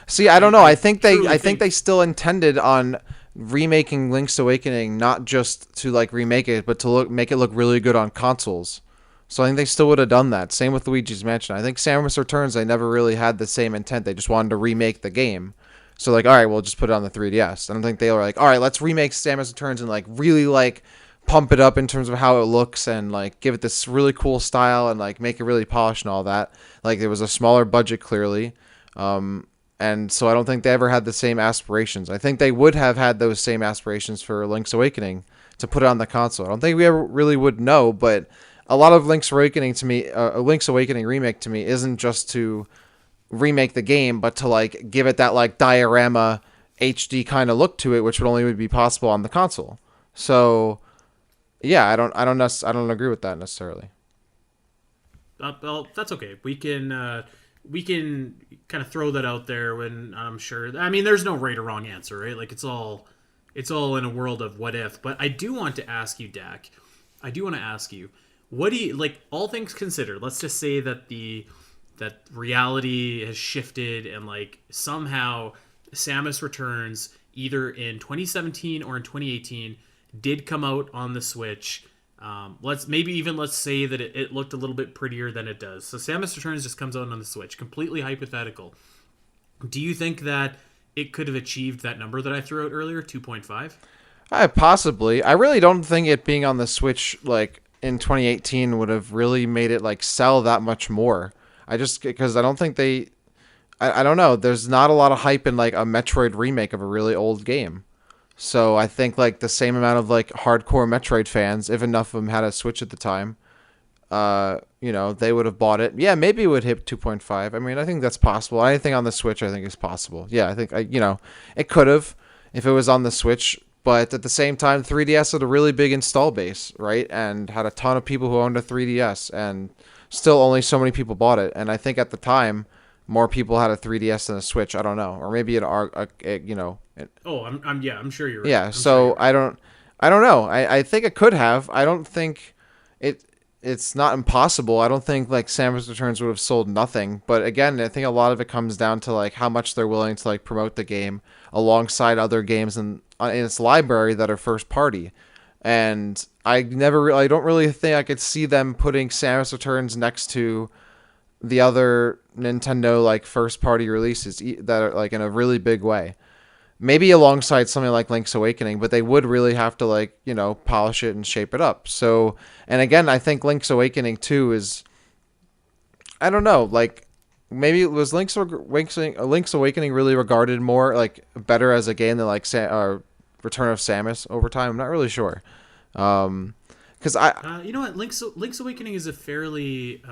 see, I don't know. I think truly think they still intended on remaking Link's Awakening not just to like remake it, but to make it look really good on consoles. So I think they still would have done that. Same with Luigi's Mansion. I think Samus Returns, they never really had the same intent. They just wanted to remake the game. So like, all right, we'll just put it on the 3DS. I don't think they were like, all right, let's remake Samus Returns and like really like pump it up in terms of how it looks and like give it this really cool style and like make it really polished and all that. Like there was a smaller budget clearly. And so I don't think they ever had the same aspirations. I think they would have had those same aspirations for Link's Awakening to put it on the console. I don't think we ever really would know, but a lot of Link's Awakening to me, a Link's Awakening remake to me isn't just to remake the game, but to like give it that like diorama HD kind of look to it, which would be possible on the console. So yeah, I don't agree with that necessarily. well, that's okay. We can kind of throw that out there when I'm sure. I mean, there's no right or wrong answer, right? Like it's all in a world of what if. But I do want to ask you, Dak. I do want to ask you, what do you like? All things considered, let's just say that that reality has shifted and like somehow Samus Returns either in 2017 or in 2018 did come out on the Switch. Let's say that it looked a little bit prettier than it does. So Samus Returns just comes out on the Switch, completely hypothetical. Do you think that it could have achieved that number that I threw out earlier, 2.5? Possibly. I really don't think it being on the Switch like in 2018 would have really made it like sell that much more. Because I don't think I don't know. There's not a lot of hype in like a Metroid remake of a really old game. So I think like the same amount of like hardcore Metroid fans, if enough of them had a Switch at the time, they would have bought it. Yeah, maybe it would hit 2.5. I mean, I think that's possible. Anything on the Switch, I think is possible. Yeah, I think it could have if it was on the Switch. But at the same time, 3DS had a really big install base, right? And had a ton of people who owned a 3DS, and still only so many people bought it. And I think at the time, more people had a 3DS than a Switch. I don't know, or maybe Oh, I'm sure you're right. Yeah, I'm so sure you're right. I don't know. I think it could have. I don't think it's not impossible. I don't think like Samus Returns would have sold nothing. But again, I think a lot of it comes down to like how much they're willing to like promote the game alongside other games in its library that are first party. And I don't really think I could see them putting Samus Returns next to the other Nintendo like first party releases that are like in a really big way. Maybe alongside something like Link's Awakening, but they would really have to like, polish it and shape it up. So, and again, I think Link's Awakening 2 is, I don't know, like maybe it was Link's Awakening really regarded more like better as a game than like Return of Samus over time. I'm not really sure. Because You know what, Link's Awakening is a fairly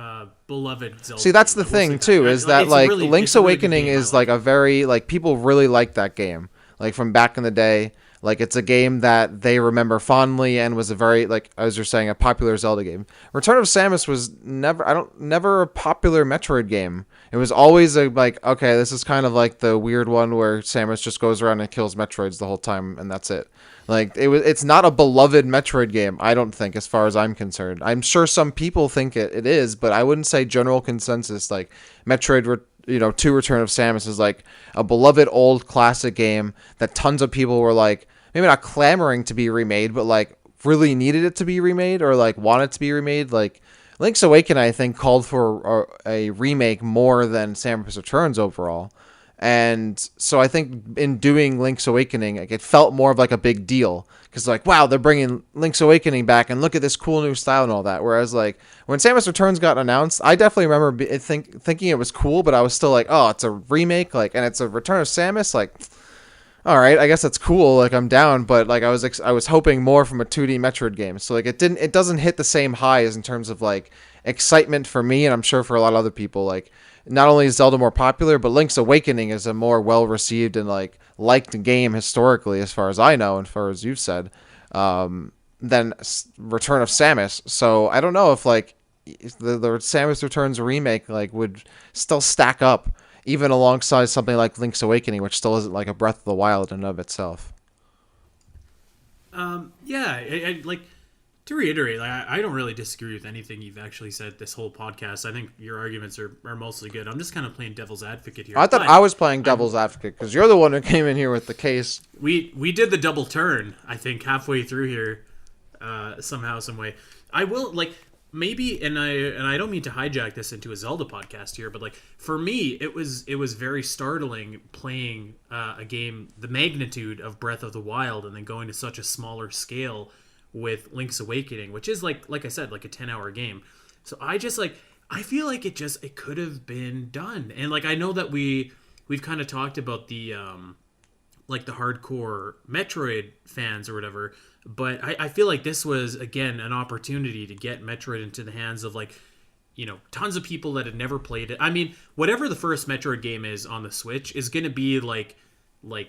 beloved Zelda. See, that's game. the I will say thing too, is that It's like really, Link's it's a really good Awakening game. is I like a very like people really like that game. Like from back in the day, like it's a game that they remember fondly and was a very like as you're saying a popular Zelda game. Return of Samus was never a popular Metroid game. It was always okay, this is kind of like the weird one where Samus just goes around and kills Metroids the whole time and that's it. Like it's not a beloved Metroid game, I don't think, as far as I'm concerned. I'm sure some people think it is, but I wouldn't say general consensus like Metroid 2 Return of Samus is like a beloved old classic game that tons of people were like, maybe not clamoring to be remade, but like really needed it to be remade or like wanted to be remade. Like Link's Awakening, I think, called for a remake more than Samus Returns overall. And so I think in doing Link's Awakening, like, it felt more of like a big deal because like, wow, they're bringing Link's Awakening back and look at this cool new style and all that. Whereas like when Samus Returns got announced, I definitely remember thinking it was cool, but I was still like, oh, it's a remake, like, and it's a Return of Samus, like, all right, I guess that's cool, like, I'm down, but like I was hoping more from a 2D Metroid game. So like it doesn't hit the same highs in terms of like excitement for me, and I'm sure for a lot of other people. Like, not only is Zelda more popular, but Link's Awakening is a more well-received and like liked game historically, as far as I know and as far as you've said, than Return of Samus. So I don't know if like the Samus Returns remake like would still stack up even alongside something like Link's Awakening, which still isn't like a Breath of the Wild in and of itself. Yeah, like, to reiterate, like, I don't really disagree with anything you've actually said this whole podcast. I think your arguments are mostly good. I'm just kind of playing devil's advocate here. I thought I was playing devil's advocate because you're the one who came in here with the case. We did the double turn, I think, halfway through here, somehow, some way. I will, like, maybe, and I don't mean to hijack this into a Zelda podcast here, but like, for me, it was very startling playing a game the magnitude of Breath of the Wild and then going to such a smaller scale with Link's Awakening, which is like I said, like a 10-hour game. So I just like, I feel like it could have been done. And like, I know that we've kind of talked about the like the hardcore Metroid fans or whatever, but I feel like this was, again, an opportunity to get Metroid into the hands of like, tons of people that had never played it. I mean, whatever the first Metroid game is on the Switch is going to be like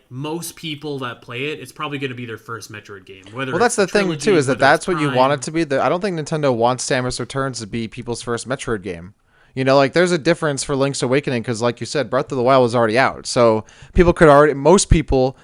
most people that play it, it's probably going to be their first Metroid game. Well, that's the thing too, is that's what you want it to be. I don't think Nintendo wants Samus Returns to be people's first Metroid game. Like, there's a difference for Link's Awakening because, like you said, Breath of the Wild was already out, so most people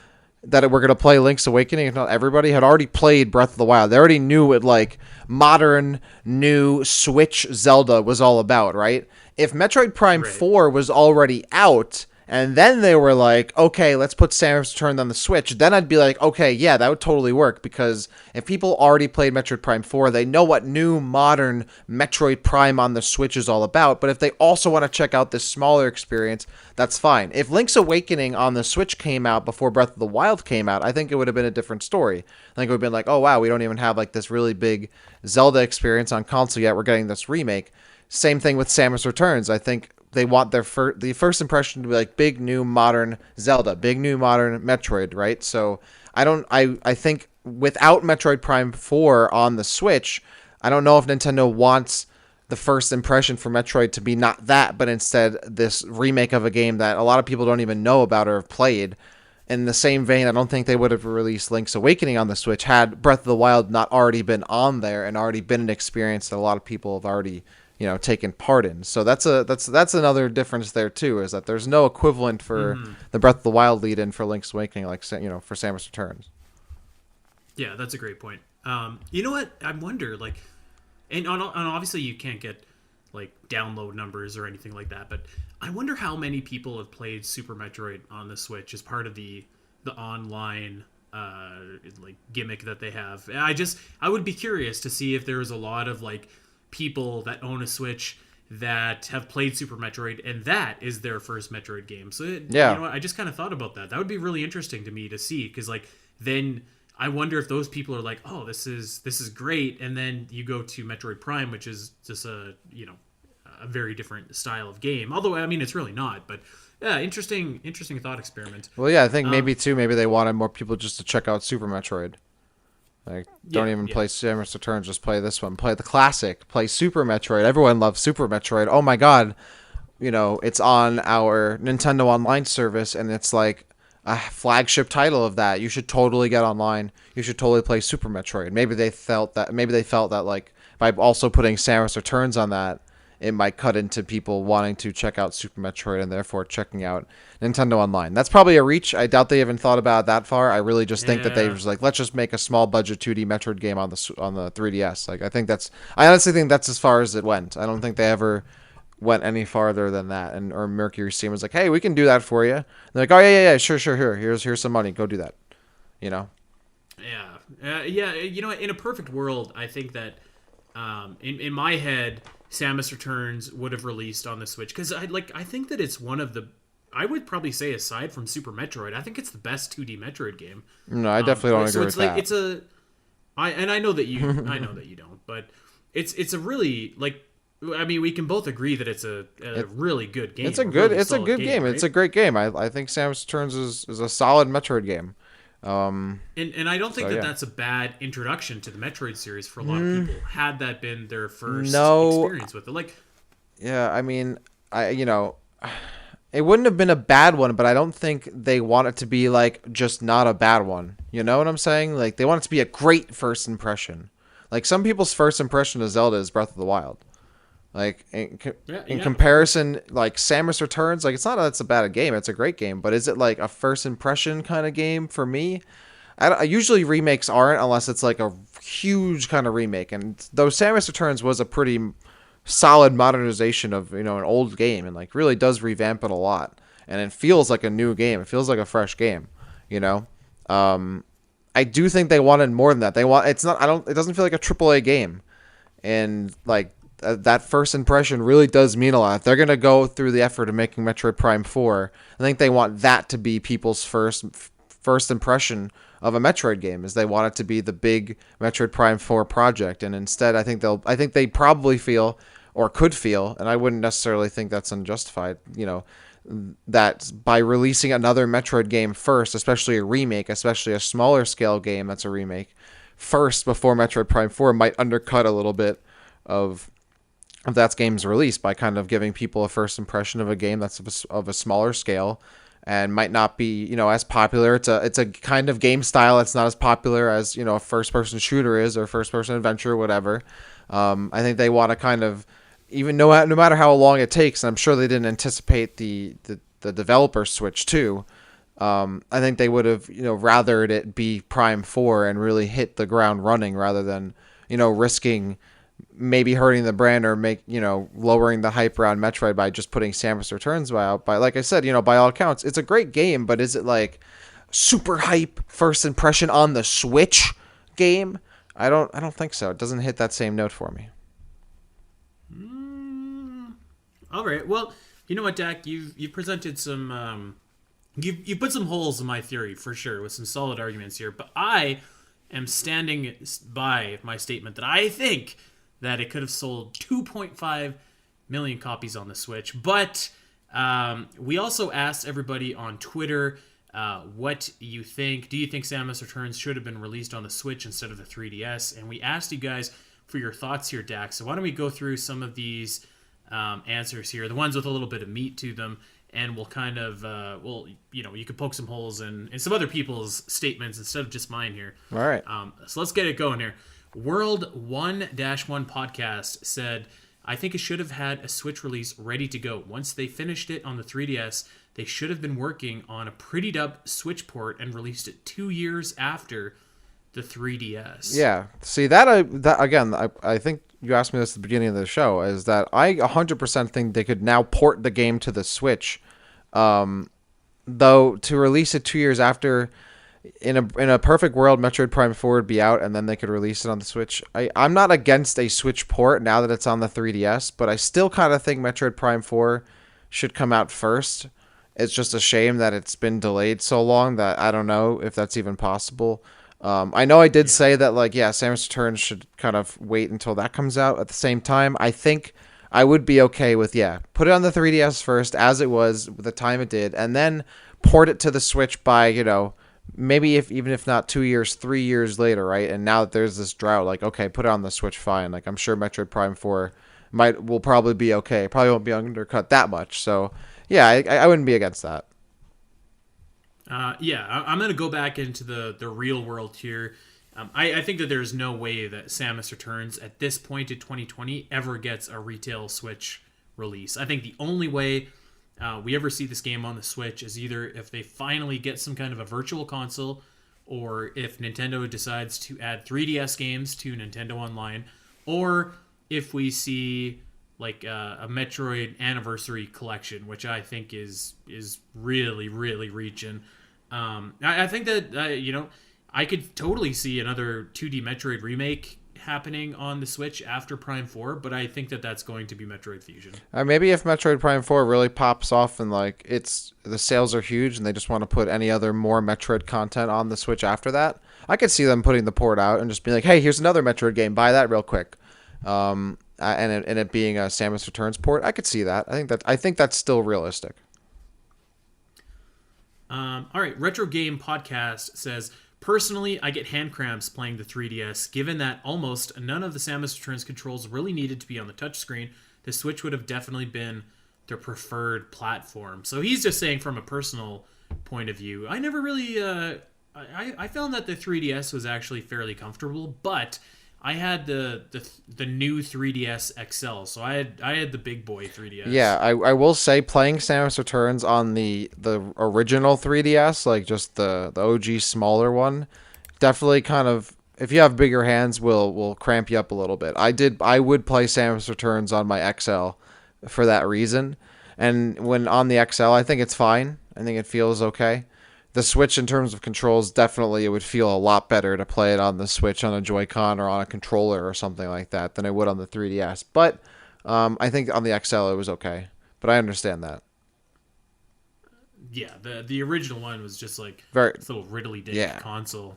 that were going to play Link's Awakening, if not everybody, had already played Breath of the Wild. They already knew what like modern new Switch Zelda was all about, right? If Metroid Prime 4 was already out, and then they were like, okay, let's put Samus Returns on the Switch, then I'd be like, okay, yeah, that would totally work, because if people already played Metroid Prime 4, they know what new, modern Metroid Prime on the Switch is all about, but if they also want to check out this smaller experience, that's fine. If Link's Awakening on the Switch came out before Breath of the Wild came out, I think it would have been a different story. I think it would have been like, oh, wow, we don't even have like this really big Zelda experience on console yet, we're getting this remake. Same thing with Samus Returns. I think they want the first impression to be like big new modern Zelda, big new modern Metroid, right? So I think without Metroid Prime 4 on the Switch, I don't know if Nintendo wants the first impression for Metroid to be not that, but instead this remake of a game that a lot of people don't even know about or have played. In the same vein, I don't think they would have released Link's Awakening on the Switch had Breath of the Wild not already been on there and already been an experience that a lot of people have already taken part in. So that's another difference there too, is that there's no equivalent for the Breath of the Wild lead in for Link's Awakening, like, for Samus Returns. Yeah, that's a great point. You know what? I wonder, like, and obviously you can't get like download numbers or anything like that, but I wonder how many people have played Super Metroid on the Switch as part of the online like gimmick that they have. I would be curious to see if there was a lot of like people that own a Switch that have played Super Metroid and that is their first Metroid game. So yeah, I just kind of thought about that. That would be really interesting to me to see, because like then I wonder if those people are like, oh, this is great, and then you go to Metroid Prime, which is just a very different style of game. Although I mean, it's really not, but yeah, interesting thought experiment. Well, yeah, I think maybe they wanted more people just to check out Super Metroid. Like, don't even play Samus Returns, just play this one. Play the classic. Play Super Metroid. Everyone loves Super Metroid. Oh my god. It's on our Nintendo Online service, and it's like a flagship title of that. You should totally get online. You should totally play Super Metroid. Maybe they felt that like by also putting Samus Returns on that, it might cut into people wanting to check out Super Metroid and therefore checking out Nintendo Online. That's probably a reach. I doubt they even thought about it that far. I really just think that they was like, let's just make a small budget 2D Metroid game on the 3DS. Like, I honestly think that's as far as it went. I don't think they ever went any farther than that, and or Mercury Steam was like, hey, we can do that for you. And they're like, oh yeah, sure, here's some money, go do that, you know. Yeah. You know, in a perfect world, I think that in my head, Samus Returns would have released on the Switch because I think that it's one of the, I would probably say, aside from Super Metroid, I think it's the best 2D Metroid game. No, I definitely don't agree with that. It's a, I know that you I know that you don't, but it's a really like. I mean, we can both agree that it's a really good game. It's a good game. Right? It's a great game. I think Samus Returns is a solid Metroid game. And I don't think that's a bad introduction to the Metroid series for a lot of people. Had that been their first experience with it, like, yeah, I mean, it wouldn't have been a bad one, but I don't think they want it to be like just not a bad one. You know what I'm saying? Like they want it to be a great first impression. Like some people's first impression of Zelda is Breath of the Wild. Like in comparison, like Samus Returns, like it's not that it's a bad game, it's a great game, but is it like a first impression kind of game for me? I usually remakes aren't unless it's like a huge kind of remake, and though Samus Returns was a pretty solid modernization of an old game, and like really does revamp it a lot, and it feels like a new game, it feels like a fresh game, you know. I do think they wanted more than that. It doesn't feel like a AAA game, and like. That first impression really does mean a lot. If they're going to go through the effort of making Metroid Prime 4, I think they want that to be people's first impression of a Metroid game, is they want it to be the big Metroid Prime 4 project. And instead, I think they probably feel, or could feel, and I wouldn't necessarily think that's unjustified, that by releasing another Metroid game first, especially a remake, especially a smaller scale game that's a remake, first before Metroid Prime 4 might undercut a little bit of that game's release by kind of giving people a first impression of a game that's of a smaller scale and might not be as popular. It's a kind of game style that's not as popular as a first person shooter is, or first person adventure or whatever. I think they want to kind of, even no matter how long it takes, and I'm sure they didn't anticipate the developer switch too. I think they would have rathered it be Prime 4 and really hit the ground running rather than risking maybe hurting the brand or lowering the hype around Metroid by just putting Samus Returns out. By, like I said, by all accounts, it's a great game, but is it like super hype first impression on the Switch game? I don't think so. It doesn't hit that same note for me. All right. Well, you know what, Dak? You've presented some you put some holes in my theory for sure with some solid arguments here, but I am standing by my statement that I think that it could have sold 2.5 million copies on the Switch. But we also asked everybody on Twitter what you think. Do you think Samus Returns should have been released on the Switch instead of the 3DS? And we asked you guys for your thoughts here, Dax. So why don't we go through some of these answers here, the ones with a little bit of meat to them, and we'll kind of, you could poke some holes in some other people's statements instead of just mine here. All right. So let's get it going here. World 1-1 podcast said, I think it should have had a Switch release ready to go. Once they finished it on the 3DS, they should have been working on a prettied up Switch port and released it 2 years after the 3DS. Yeah. See, I think you asked me this at the beginning of the show, is that I 100% think they could now port the game to the Switch. Though to release it 2 years after, in a perfect world, Metroid Prime 4 would be out and then they could release it on the Switch. I'm not against a Switch port now that it's on the 3DS, but I still kind of think Metroid Prime 4 should come out first. It's just a shame that it's been delayed so long that I don't know if that's even possible. I know I did say that, Samus Returns should kind of wait until that comes out. At the same time, I think I would be okay with, put it on the 3DS first, as it was, the time it did, and then port it to the Switch by, maybe even if not 2 years, 3 years later, right? And now that there's this drought, okay, put it on the Switch, fine. I'm sure Metroid Prime 4 will probably be okay. Probably won't be undercut that much. So, I wouldn't be against that. I'm going to go back into the real world here. I think that there's no way that Samus Returns at this point in 2020 ever gets a retail Switch release. I think the only way we ever see this game on the Switch is either if they finally get some kind of a virtual console, or if Nintendo decides to add 3DS games to Nintendo Online, or if we see like a Metroid Anniversary Collection, which I think is really really reaching. I think that I could totally see another 2D Metroid remake happening on the Switch after Prime 4, but I think that that's going to be Metroid Fusion. Maybe if Metroid Prime 4 really pops off and like the sales are huge and they just want to put any other more Metroid content on the Switch after that, I could see them putting the port out and just be like, hey, here's another Metroid game, buy that real quick. And it being a Samus Returns port, I could see that. I think that's still realistic. All right, Retro Game Podcast says, personally, I get hand cramps playing the 3DS. Given that almost none of the Samus Returns controls really needed to be on the touchscreen, the Switch would have definitely been their preferred platform. So he's just saying from a personal point of view. I never really, I found that the 3DS was actually fairly comfortable, but I had the new 3DS XL, so I had the big boy 3DS. Yeah, I will say playing Samus Returns on the original 3DS, like just the OG smaller one, definitely kind of, if you have bigger hands, will cramp you up a little bit. I would play Samus Returns on my XL for that reason, and when on the XL, I think it's fine. I think it feels okay. The Switch, in terms of controls, definitely it would feel a lot better to play it on the Switch on a Joy-Con or on a controller or something like that than it would on the 3DS. But I think on the XL it was okay. But I understand that. Yeah, the original one was just like Very, this little riddly-dink console.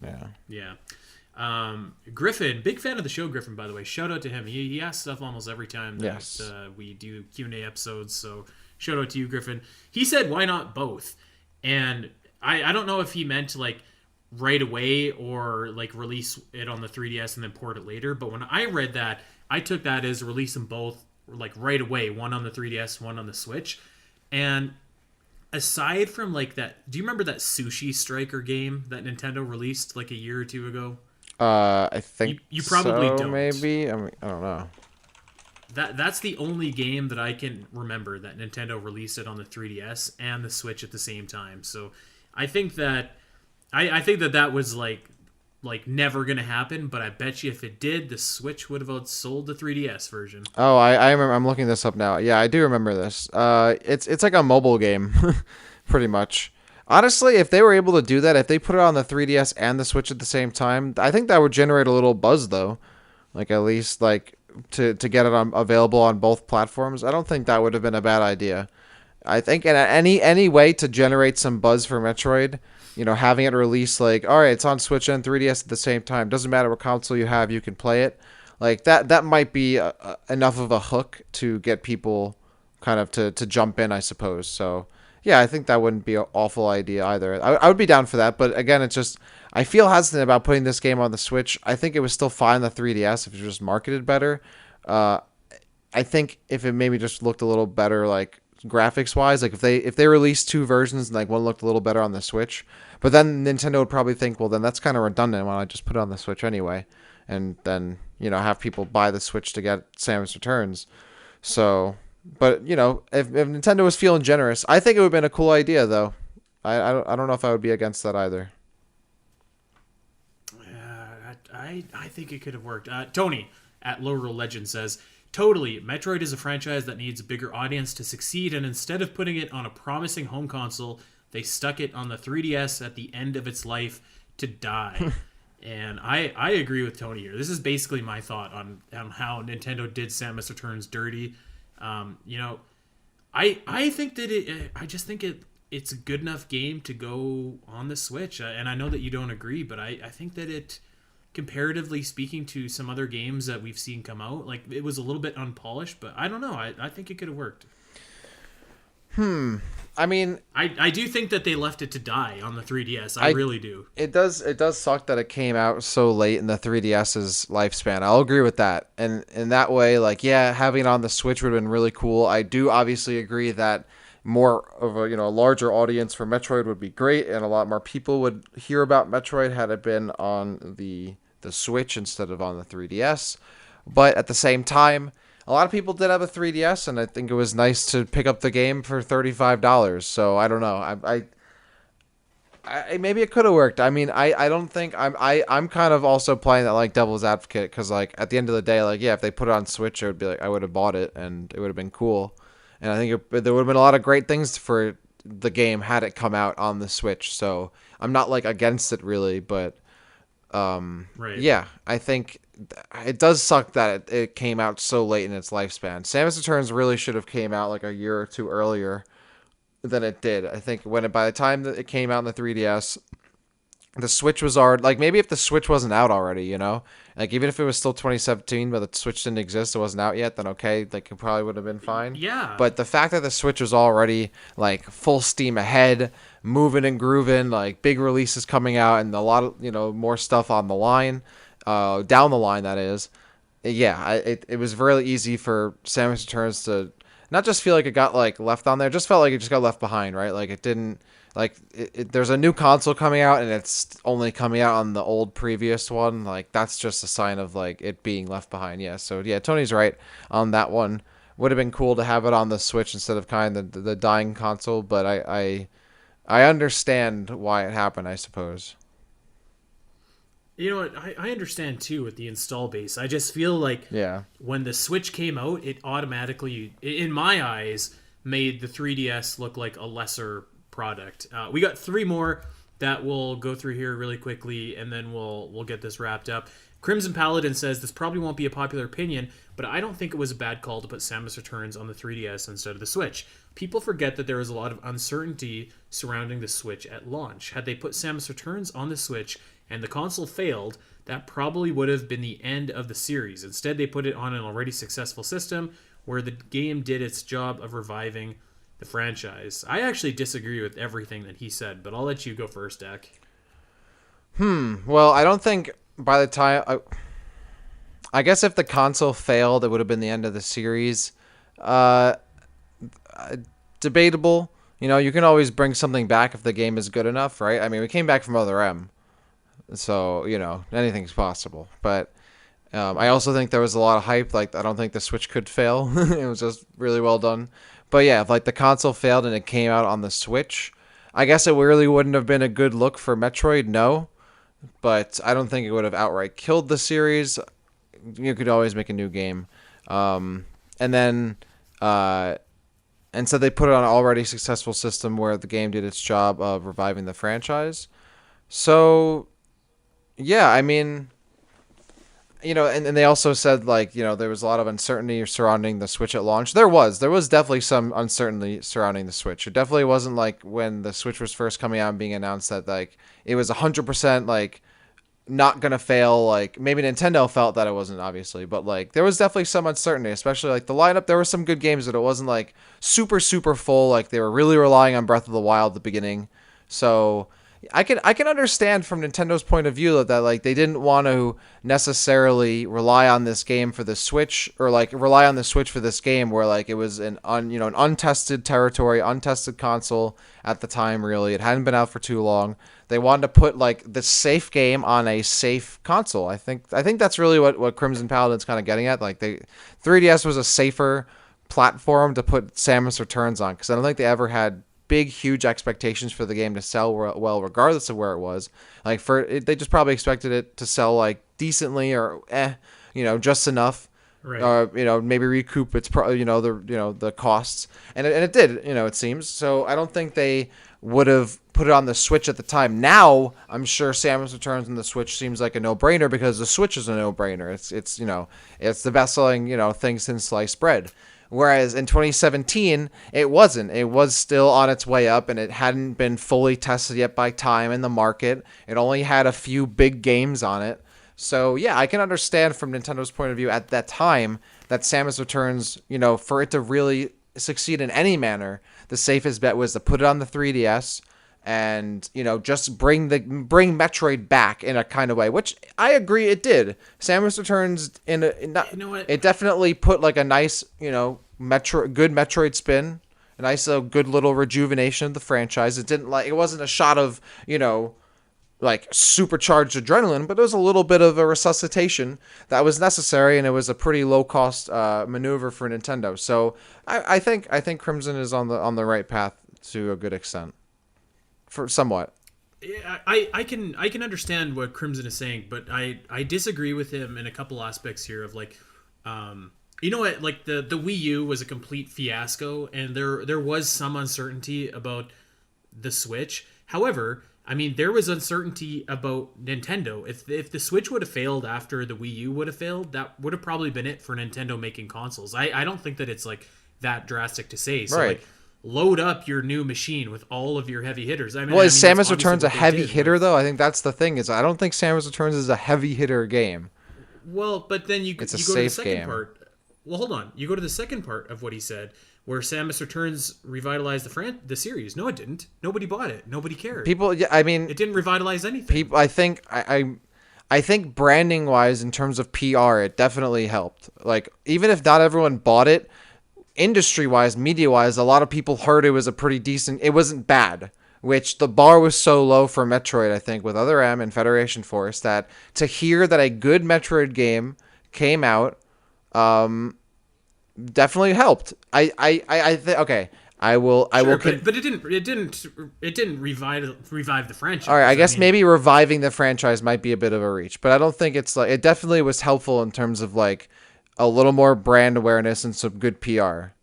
Yeah. Yeah. Griffin, big fan of the show, Griffin, by the way. Shout out to him. He asks stuff almost every time that we do Q&A episodes, so shout out to you, Griffin. He said, why not both? And I don't know if he meant to like right away or like release it on the 3DS and then port it later, but when I read that, I took that as release them both like right away, one on the 3DS, one on the Switch. And aside from like that, do you remember that Sushi Striker game that Nintendo released like a year or two ago? I think you probably don't. Maybe. I don't know. That's the only game that I can remember that Nintendo released it on the 3DS and the Switch at the same time. So I think that I think that was like never gonna happen. But I bet you if it did, the Switch would have outsold the 3DS version. Oh, I remember. I'm looking this up now. Yeah, I do remember this. It's like a mobile game, pretty much. Honestly, if they were able to do that, if they put it on the 3DS and the Switch at the same time, I think that would generate a little buzz, though. Like at least like. To get it available on both platforms, I don't think that would have been a bad idea. I think in any way to generate some buzz for Metroid, having it released like, all right, it's on Switch and 3DS at the same time. Doesn't matter what console you have, you can play it. Like that might be enough of a hook to get people kind of to jump in, I suppose. So yeah, I think that wouldn't be an awful idea either. I would be down for that, but again, it's just I feel hesitant about putting this game on the Switch. I think it was still fine on the 3DS if it was just marketed better. I think if it maybe just looked a little better, like graphics wise, like if they released two versions and like one looked a little better on the Switch, but then Nintendo would probably think, well, then that's kind of redundant. Why don't I just put it on the Switch anyway, and then have people buy the Switch to get Samus Returns. So. But, if Nintendo was feeling generous, I think it would have been a cool idea, though. I don't know if I would be against that either. I think it could have worked. Tony at Lowrel Legend says, totally, Metroid is a franchise that needs a bigger audience to succeed, and instead of putting it on a promising home console, they stuck it on the 3DS at the end of its life to die. And I agree with Tony here. This is basically my thought on how Nintendo did Samus Returns dirty. I think that I just think it's a good enough game to go on the Switch, and I know that you don't agree, but I think that it, comparatively speaking to some other games that we've seen come out, like it was a little bit unpolished, but I don't know. I think it could have worked. I mean, I do think that they left it to die on the 3DS. I really do. It does suck that it came out so late in the 3DS's lifespan. I'll agree with that. And in that way, like, yeah, having it on the Switch would have been really cool. I do obviously agree that more of a larger audience for Metroid would be great, and a lot more people would hear about Metroid had it been on the Switch instead of on the 3DS. But at the same time, a lot of people did have a 3DS, and I think it was nice to pick up the game for $35. So I don't know. maybe it could have worked. I mean, I don't think I'm kind of also playing that like devil's advocate because like at the end of the day, like yeah, if they put it on Switch, it would be like I would have bought it and it would have been cool, and I think there would have been a lot of great things for the game had it come out on the Switch. So I'm not like against it really, but Right. yeah, I think it does suck that it came out so late in its lifespan. Samus Returns really should have came out like a year or two earlier than it did. I think by the time that it came out in the 3DS, the Switch was already like maybe if the Switch wasn't out already, like even if it was still 2017, but the Switch didn't exist, it wasn't out yet, then okay, like it probably would have been fine. Yeah. But the fact that the Switch was already like full steam ahead, moving and grooving, like big releases coming out, and a lot of more stuff on the line, down the line that is, yeah, it was really easy for Samus Returns to not just feel like it got like left on there, just felt like it just got left behind, right? Like it didn't like there's a new console coming out and it's only coming out on the old previous one. Like that's just a sign of like it being left behind. Yeah. So yeah, Tony's right on that one. Would have been cool to have it on the Switch instead of kind of the dying console, but I understand why it happened, I suppose. You know what? I understand too with the install base. I just feel like Yeah. when the Switch came out, it automatically, in my eyes, made the 3DS look like a lesser product. We got three more that we'll go through here really quickly, and then we'll get this wrapped up. Crimson Paladin says this probably won't be a popular opinion, but I don't think it was a bad call to put Samus Returns on the 3DS instead of the Switch. People forget that there was a lot of uncertainty surrounding the Switch at launch. Had they put Samus Returns on the Switch and the console failed, that probably would have been the end of the series. Instead, they put it on an already successful system where the game did its job of reviving the franchise. I actually disagree with everything that he said, but I'll let you go first, Dak. Well, I don't think by the time I guess if the console failed, it would have been the end of the series. Uh, Debatable. You can always bring something back if the game is good enough, right? I mean, we came back from Other M, so anything's possible. But I also think there was a lot of hype. Like, I don't think the Switch could fail. It was just really well done. But yeah, if like the console failed and it came out on the Switch, I guess it really wouldn't have been a good look for Metroid. No, but I don't think it would have outright killed the series. You could always make a new game, and then and so they put it on an already successful system where the game did its job of reviving the franchise. So yeah, I mean, and they also said like there was a lot of uncertainty surrounding the Switch at launch. There was definitely some uncertainty surrounding the Switch. It definitely wasn't like when the Switch was first coming out and being announced that like it was 100% like not gonna fail. Like maybe Nintendo felt that it wasn't, obviously, but like there was definitely some uncertainty, especially like the lineup. There were some good games, but it wasn't like super super full. Like they were really relying on Breath of the Wild at the beginning. So I can understand from Nintendo's point of view that like they didn't want to necessarily rely on this game for the Switch, or like rely on the Switch for this game where like it was an untested territory, untested console at the time. Really, it hadn't been out for too long. They wanted to put like the safe game on a safe console. I think that's really what Crimson Paladin's kind of getting at. Like 3DS was a safer platform to put Samus Returns on, because I don't think they ever had big huge expectations for the game to sell well regardless of where it was. Like they just probably expected it to sell like decently or just enough, Right. maybe recoup its the costs, and it did, it seems. So I don't think they would have put it on the Switch at the time. Now I'm sure Samus Returns on the Switch seems like a no-brainer because the Switch is a no-brainer. It's the best-selling thing since sliced bread. Whereas in 2017, it wasn't. It was still on its way up, and it hadn't been fully tested yet by time in the market. It only had a few big games on it. So, yeah, I can understand from Nintendo's point of view at that time that Samus Returns, for it to really succeed in any manner, the safest bet was to put it on the 3DS and, just bring Metroid back in a kind of way, which I agree it did. Samus Returns You know what? it definitely put like a nice, good Metroid spin, a nice good little rejuvenation of the franchise. It wasn't a shot of, like supercharged adrenaline, but it was a little bit of a resuscitation that was necessary, and it was a pretty low cost maneuver for Nintendo. So I think Crimson is on the right path to a good extent, for somewhat. I can understand what Crimson is saying, but I disagree with him in a couple aspects here of like, you know what, like the Wii U was a complete fiasco, and there was some uncertainty about the Switch. However, I mean, there was uncertainty about Nintendo. If the Switch would have failed after the Wii U would have failed, that would have probably been it for Nintendo making consoles. I don't think that it's like that drastic to say. So Right. like, load up your new machine with all of your heavy hitters. Well, is that's Samus obviously Returns a what they heavy did hitter with. though? I think that's the thing. Is I don't think Samus Returns is a heavy hitter game. Well, but then It's a you go to the safe second game. part. Well, hold on. You go to the second part of what he said, where Samus Returns revitalized the series. No, it didn't. Nobody bought it. Nobody cared. People, yeah, I mean, It didn't revitalize anything. people. I think branding wise, in terms of PR, it definitely helped. Like, even if not everyone bought it, industry wise, media wise, a lot of people heard it was a pretty decent. It wasn't bad. Which the bar was so low for Metroid, I think, with Other M and Federation Force, that to hear that a good Metroid game came out, definitely helped. I think okay. I Sure, will. but it didn't revive the franchise. All right, I guess mean, maybe reviving the franchise might be a bit of a reach, but I don't think it's like it definitely was helpful in terms of like a little more brand awareness and some good PR.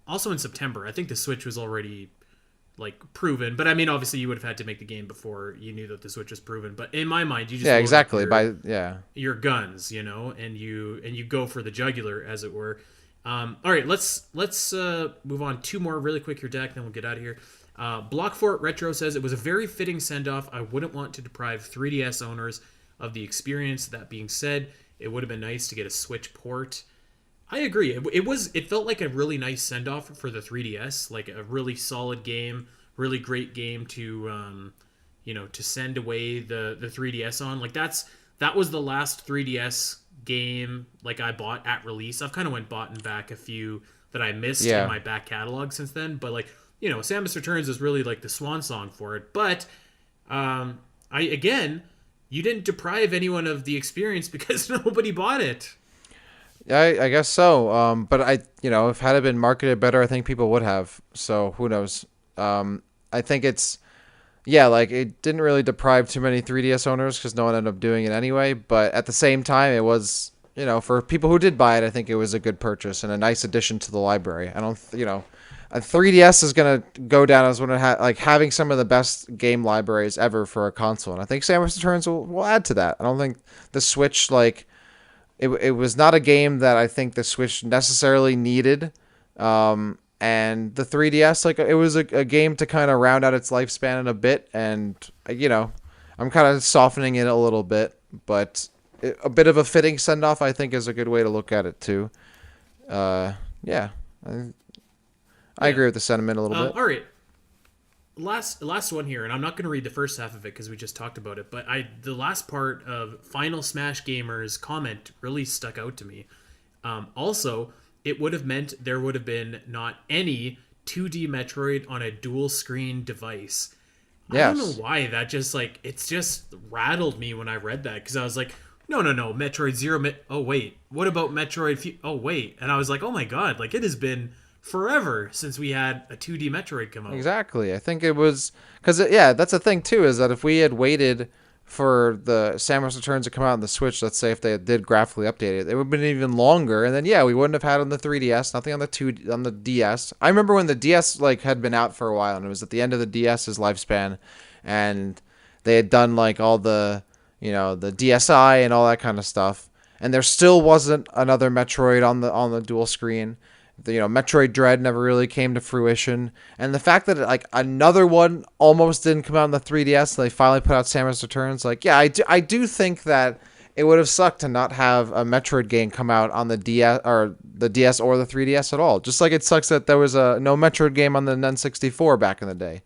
also in September, I think the Switch was already like proven. But I mean, obviously, you would have had to make the game before you knew that the Switch was proven. But in my mind, you just Yeah, load up exactly. your guns, and you go for the jugular, as it were. All right, let's move on. Two more really quick here, Dak, then we'll get out of here. Blockfort Retro says it was a very fitting send off. I wouldn't want to deprive 3DS owners of the experience. That being said, it would have been nice to get a Switch port. I agree. It felt like a really nice send off for the 3DS, like a really solid game, really great game to to send away the 3DS on. Like that was the last 3DS game like I bought at release. I've kind of went bought and back a few that I missed Yeah. in my back catalog since then, but like, Samus Returns is really like the swan song for it. But I again, you didn't deprive anyone of the experience because nobody bought it. I guess so. But if had it been marketed better, I think people would have. So who knows? I think it's, yeah, like it didn't really deprive too many 3DS owners because no one ended up doing it anyway. But at the same time, it was, for people who did buy it, I think it was a good purchase and a nice addition to the library. I don't, a 3DS is gonna go down as one of like having some of the best game libraries ever for a console, and I think Samus Returns will add to that. I don't think the Switch like. It was not a game that I think the Switch necessarily needed. And the 3DS, like, it was a game to kind of round out its lifespan in a bit. And, I'm kind of softening it a little bit. But a bit of a fitting send-off, I think, is a good way to look at it, too. Yeah. I agree with the sentiment a little bit. All right. Last one here, and I'm not going to read the first half of it because we just talked about it, but the last part of Final Smash Gamer's comment really stuck out to me. Also, it would have meant there would have been not any 2D Metroid on a dual screen device. Yes. I don't know why that it's just rattled me when I read that, because I was like, no, Metroid Zero. Oh wait, what about Metroid? Oh wait, and I was like, oh my god, like it has been forever since we had a 2D Metroid come out. Exactly. I think it was because that's the thing too, is that if we had waited for the Samus Returns to come out on the Switch, let's say if they did graphically update it, it would have been even longer, and then we wouldn't have had on the 3DS, nothing on the DS. I remember when the DS like had been out for a while, and it was at the end of the DS's lifespan, and they had done like all the the DSi and all that kind of stuff, and there still wasn't another Metroid on the dual screen. Metroid Dread never really came to fruition, and the fact that like another one almost didn't come out on the 3DS, they finally put out Samus Returns. Like, I do think that it would have sucked to not have a Metroid game come out on the DS or the 3DS at all. Just like it sucks that there was no Metroid game on the N64 back in the day.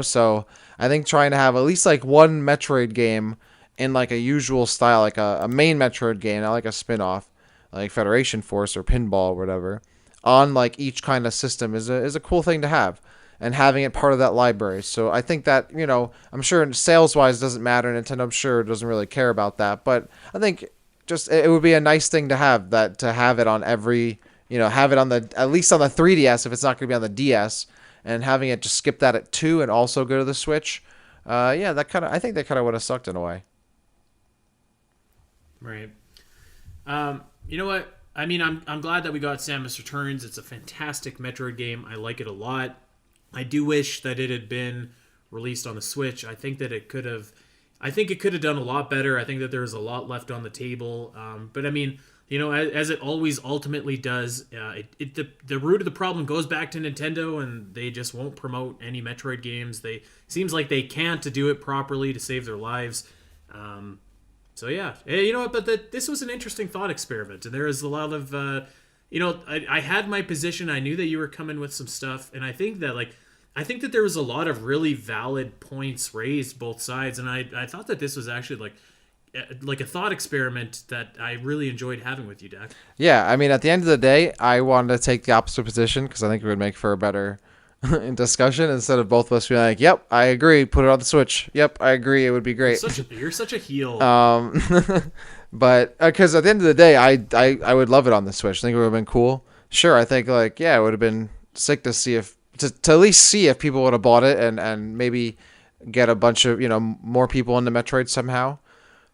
So I think trying to have at least like one Metroid game in like a usual style, like a main Metroid game, not like a spin-off, like Federation Force or Pinball or whatever, on like each kind of system is a cool thing to have, and having it part of that library. So I think that, I'm sure sales wise doesn't matter. Nintendo, I'm sure, doesn't really care about that, but I think just it would be a nice thing to have that, to have it on every, have it on the, at least on the 3DS if it's not going to be on the DS, and having it just skip that at 2 and also go to the Switch, yeah, I think that kind of would have sucked in a way. Right. You know what? I mean, I'm glad that we got Samus Returns. It's a fantastic Metroid game. I like it a lot. I do wish that it had been released on the Switch. I think that it could have. I think it could have done a lot better. I think that there's a lot left on the table. But I mean, you know, as it always ultimately does, the root of the problem goes back to Nintendo, and they just won't promote any Metroid games. They seems like they can't to do it properly to save their lives. So yeah, you know what? But this was an interesting thought experiment, and there is a lot of, you know, I had my position. I knew that you were coming with some stuff, and I think that there was a lot of really valid points raised both sides, and I thought that this was actually like a thought experiment that I really enjoyed having with you, Dak. Yeah, I mean, at the end of the day, I wanted to take the opposite position because I think it would make for a better discussion instead of both of us being like, "Yep, I agree. Put it on the Switch. Yep, I agree. It would be great." You're such a heel. But because at the end of the day, I would love it on the Switch. I think it would have been cool. Sure, I think it would have been sick to see if to at least see if people would have bought it and maybe get a bunch of more people into Metroid somehow.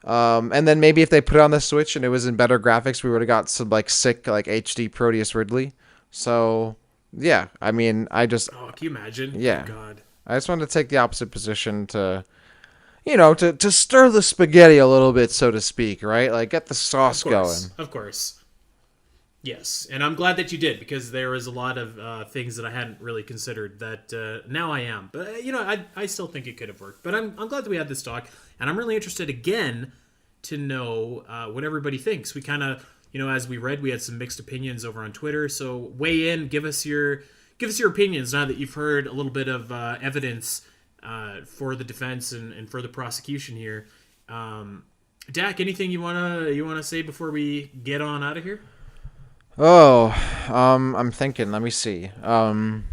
And then maybe if they put it on the Switch and it was in better graphics, we would have got some sick HD Proteus Ridley. So yeah, I mean, can you imagine? Yeah, oh, God. I just wanted to take the opposite position to stir the spaghetti a little bit, so to speak, right? Like get the sauce going. Of course. Yes, and I'm glad that you did, because there was a lot of things that I hadn't really considered that now I am. But I still think it could have worked. But I'm glad that we had this talk, and I'm really interested again to know what everybody thinks. We kind of, as we read, we had some mixed opinions over on Twitter. So weigh in, give us your opinions now that you've heard a little bit of evidence for the defense and for the prosecution here. Dak, anything you wanna say before we get on out of here? Oh, I'm thinking. Let me see. Well,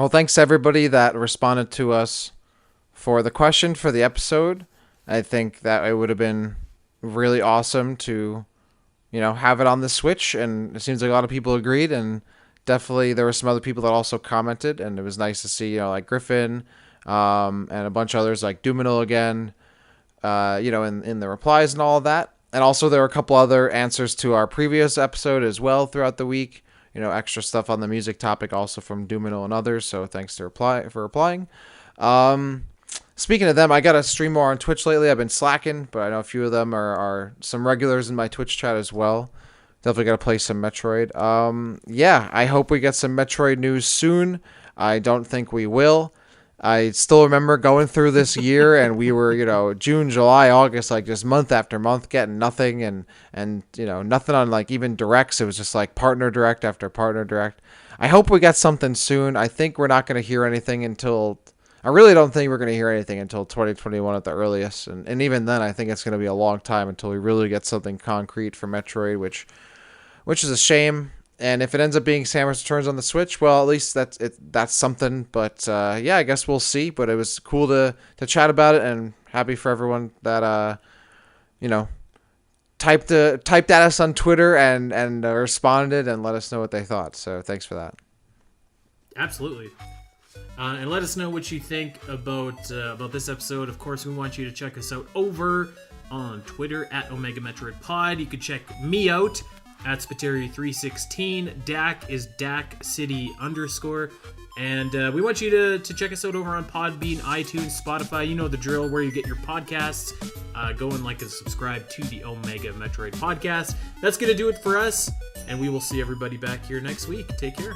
thanks to everybody that responded to us for the question for the episode. I think that it would have been really awesome to, have it on the Switch, and it seems like a lot of people agreed, and definitely there were some other people that also commented, and it was nice to see, like Griffin, and a bunch of others like Duminal again, in the replies and all of that. And also there were a couple other answers to our previous episode as well throughout the week. Extra stuff on the music topic also from Duminal and others. So thanks for replying. Speaking of them, I got to stream more on Twitch lately. I've been slacking, but I know a few of them are some regulars in my Twitch chat as well. Definitely got to play some Metroid. Yeah, I hope we get some Metroid news soon. I don't think we will. I still remember going through this year, and we were, June, July, August, just month after month, getting nothing, and nothing on even directs. It was just partner direct after partner direct. I hope we get something soon. I think we're not going to hear anything until. I really don't think we're going to hear anything until 2021 at the earliest, and even then, I think it's going to be a long time until we really get something concrete for Metroid, which is a shame. And if it ends up being Samus Returns on the Switch, well, at least that's something. But yeah, I guess we'll see. But it was cool to chat about it, and happy for everyone that typed at us on Twitter and responded and let us know what they thought. So thanks for that. Absolutely. And let us know what you think about this episode. Of course, we want you to check us out over on Twitter at Omega Metroid Pod. You can check me out at Spiteri316. Dak is Dak City _. And we want you to check us out over on Podbean, iTunes, Spotify. You know the drill, where you get your podcasts. Go and like and subscribe to the Omega Metroid Podcast. That's going to do it for us. And we will see everybody back here next week. Take care.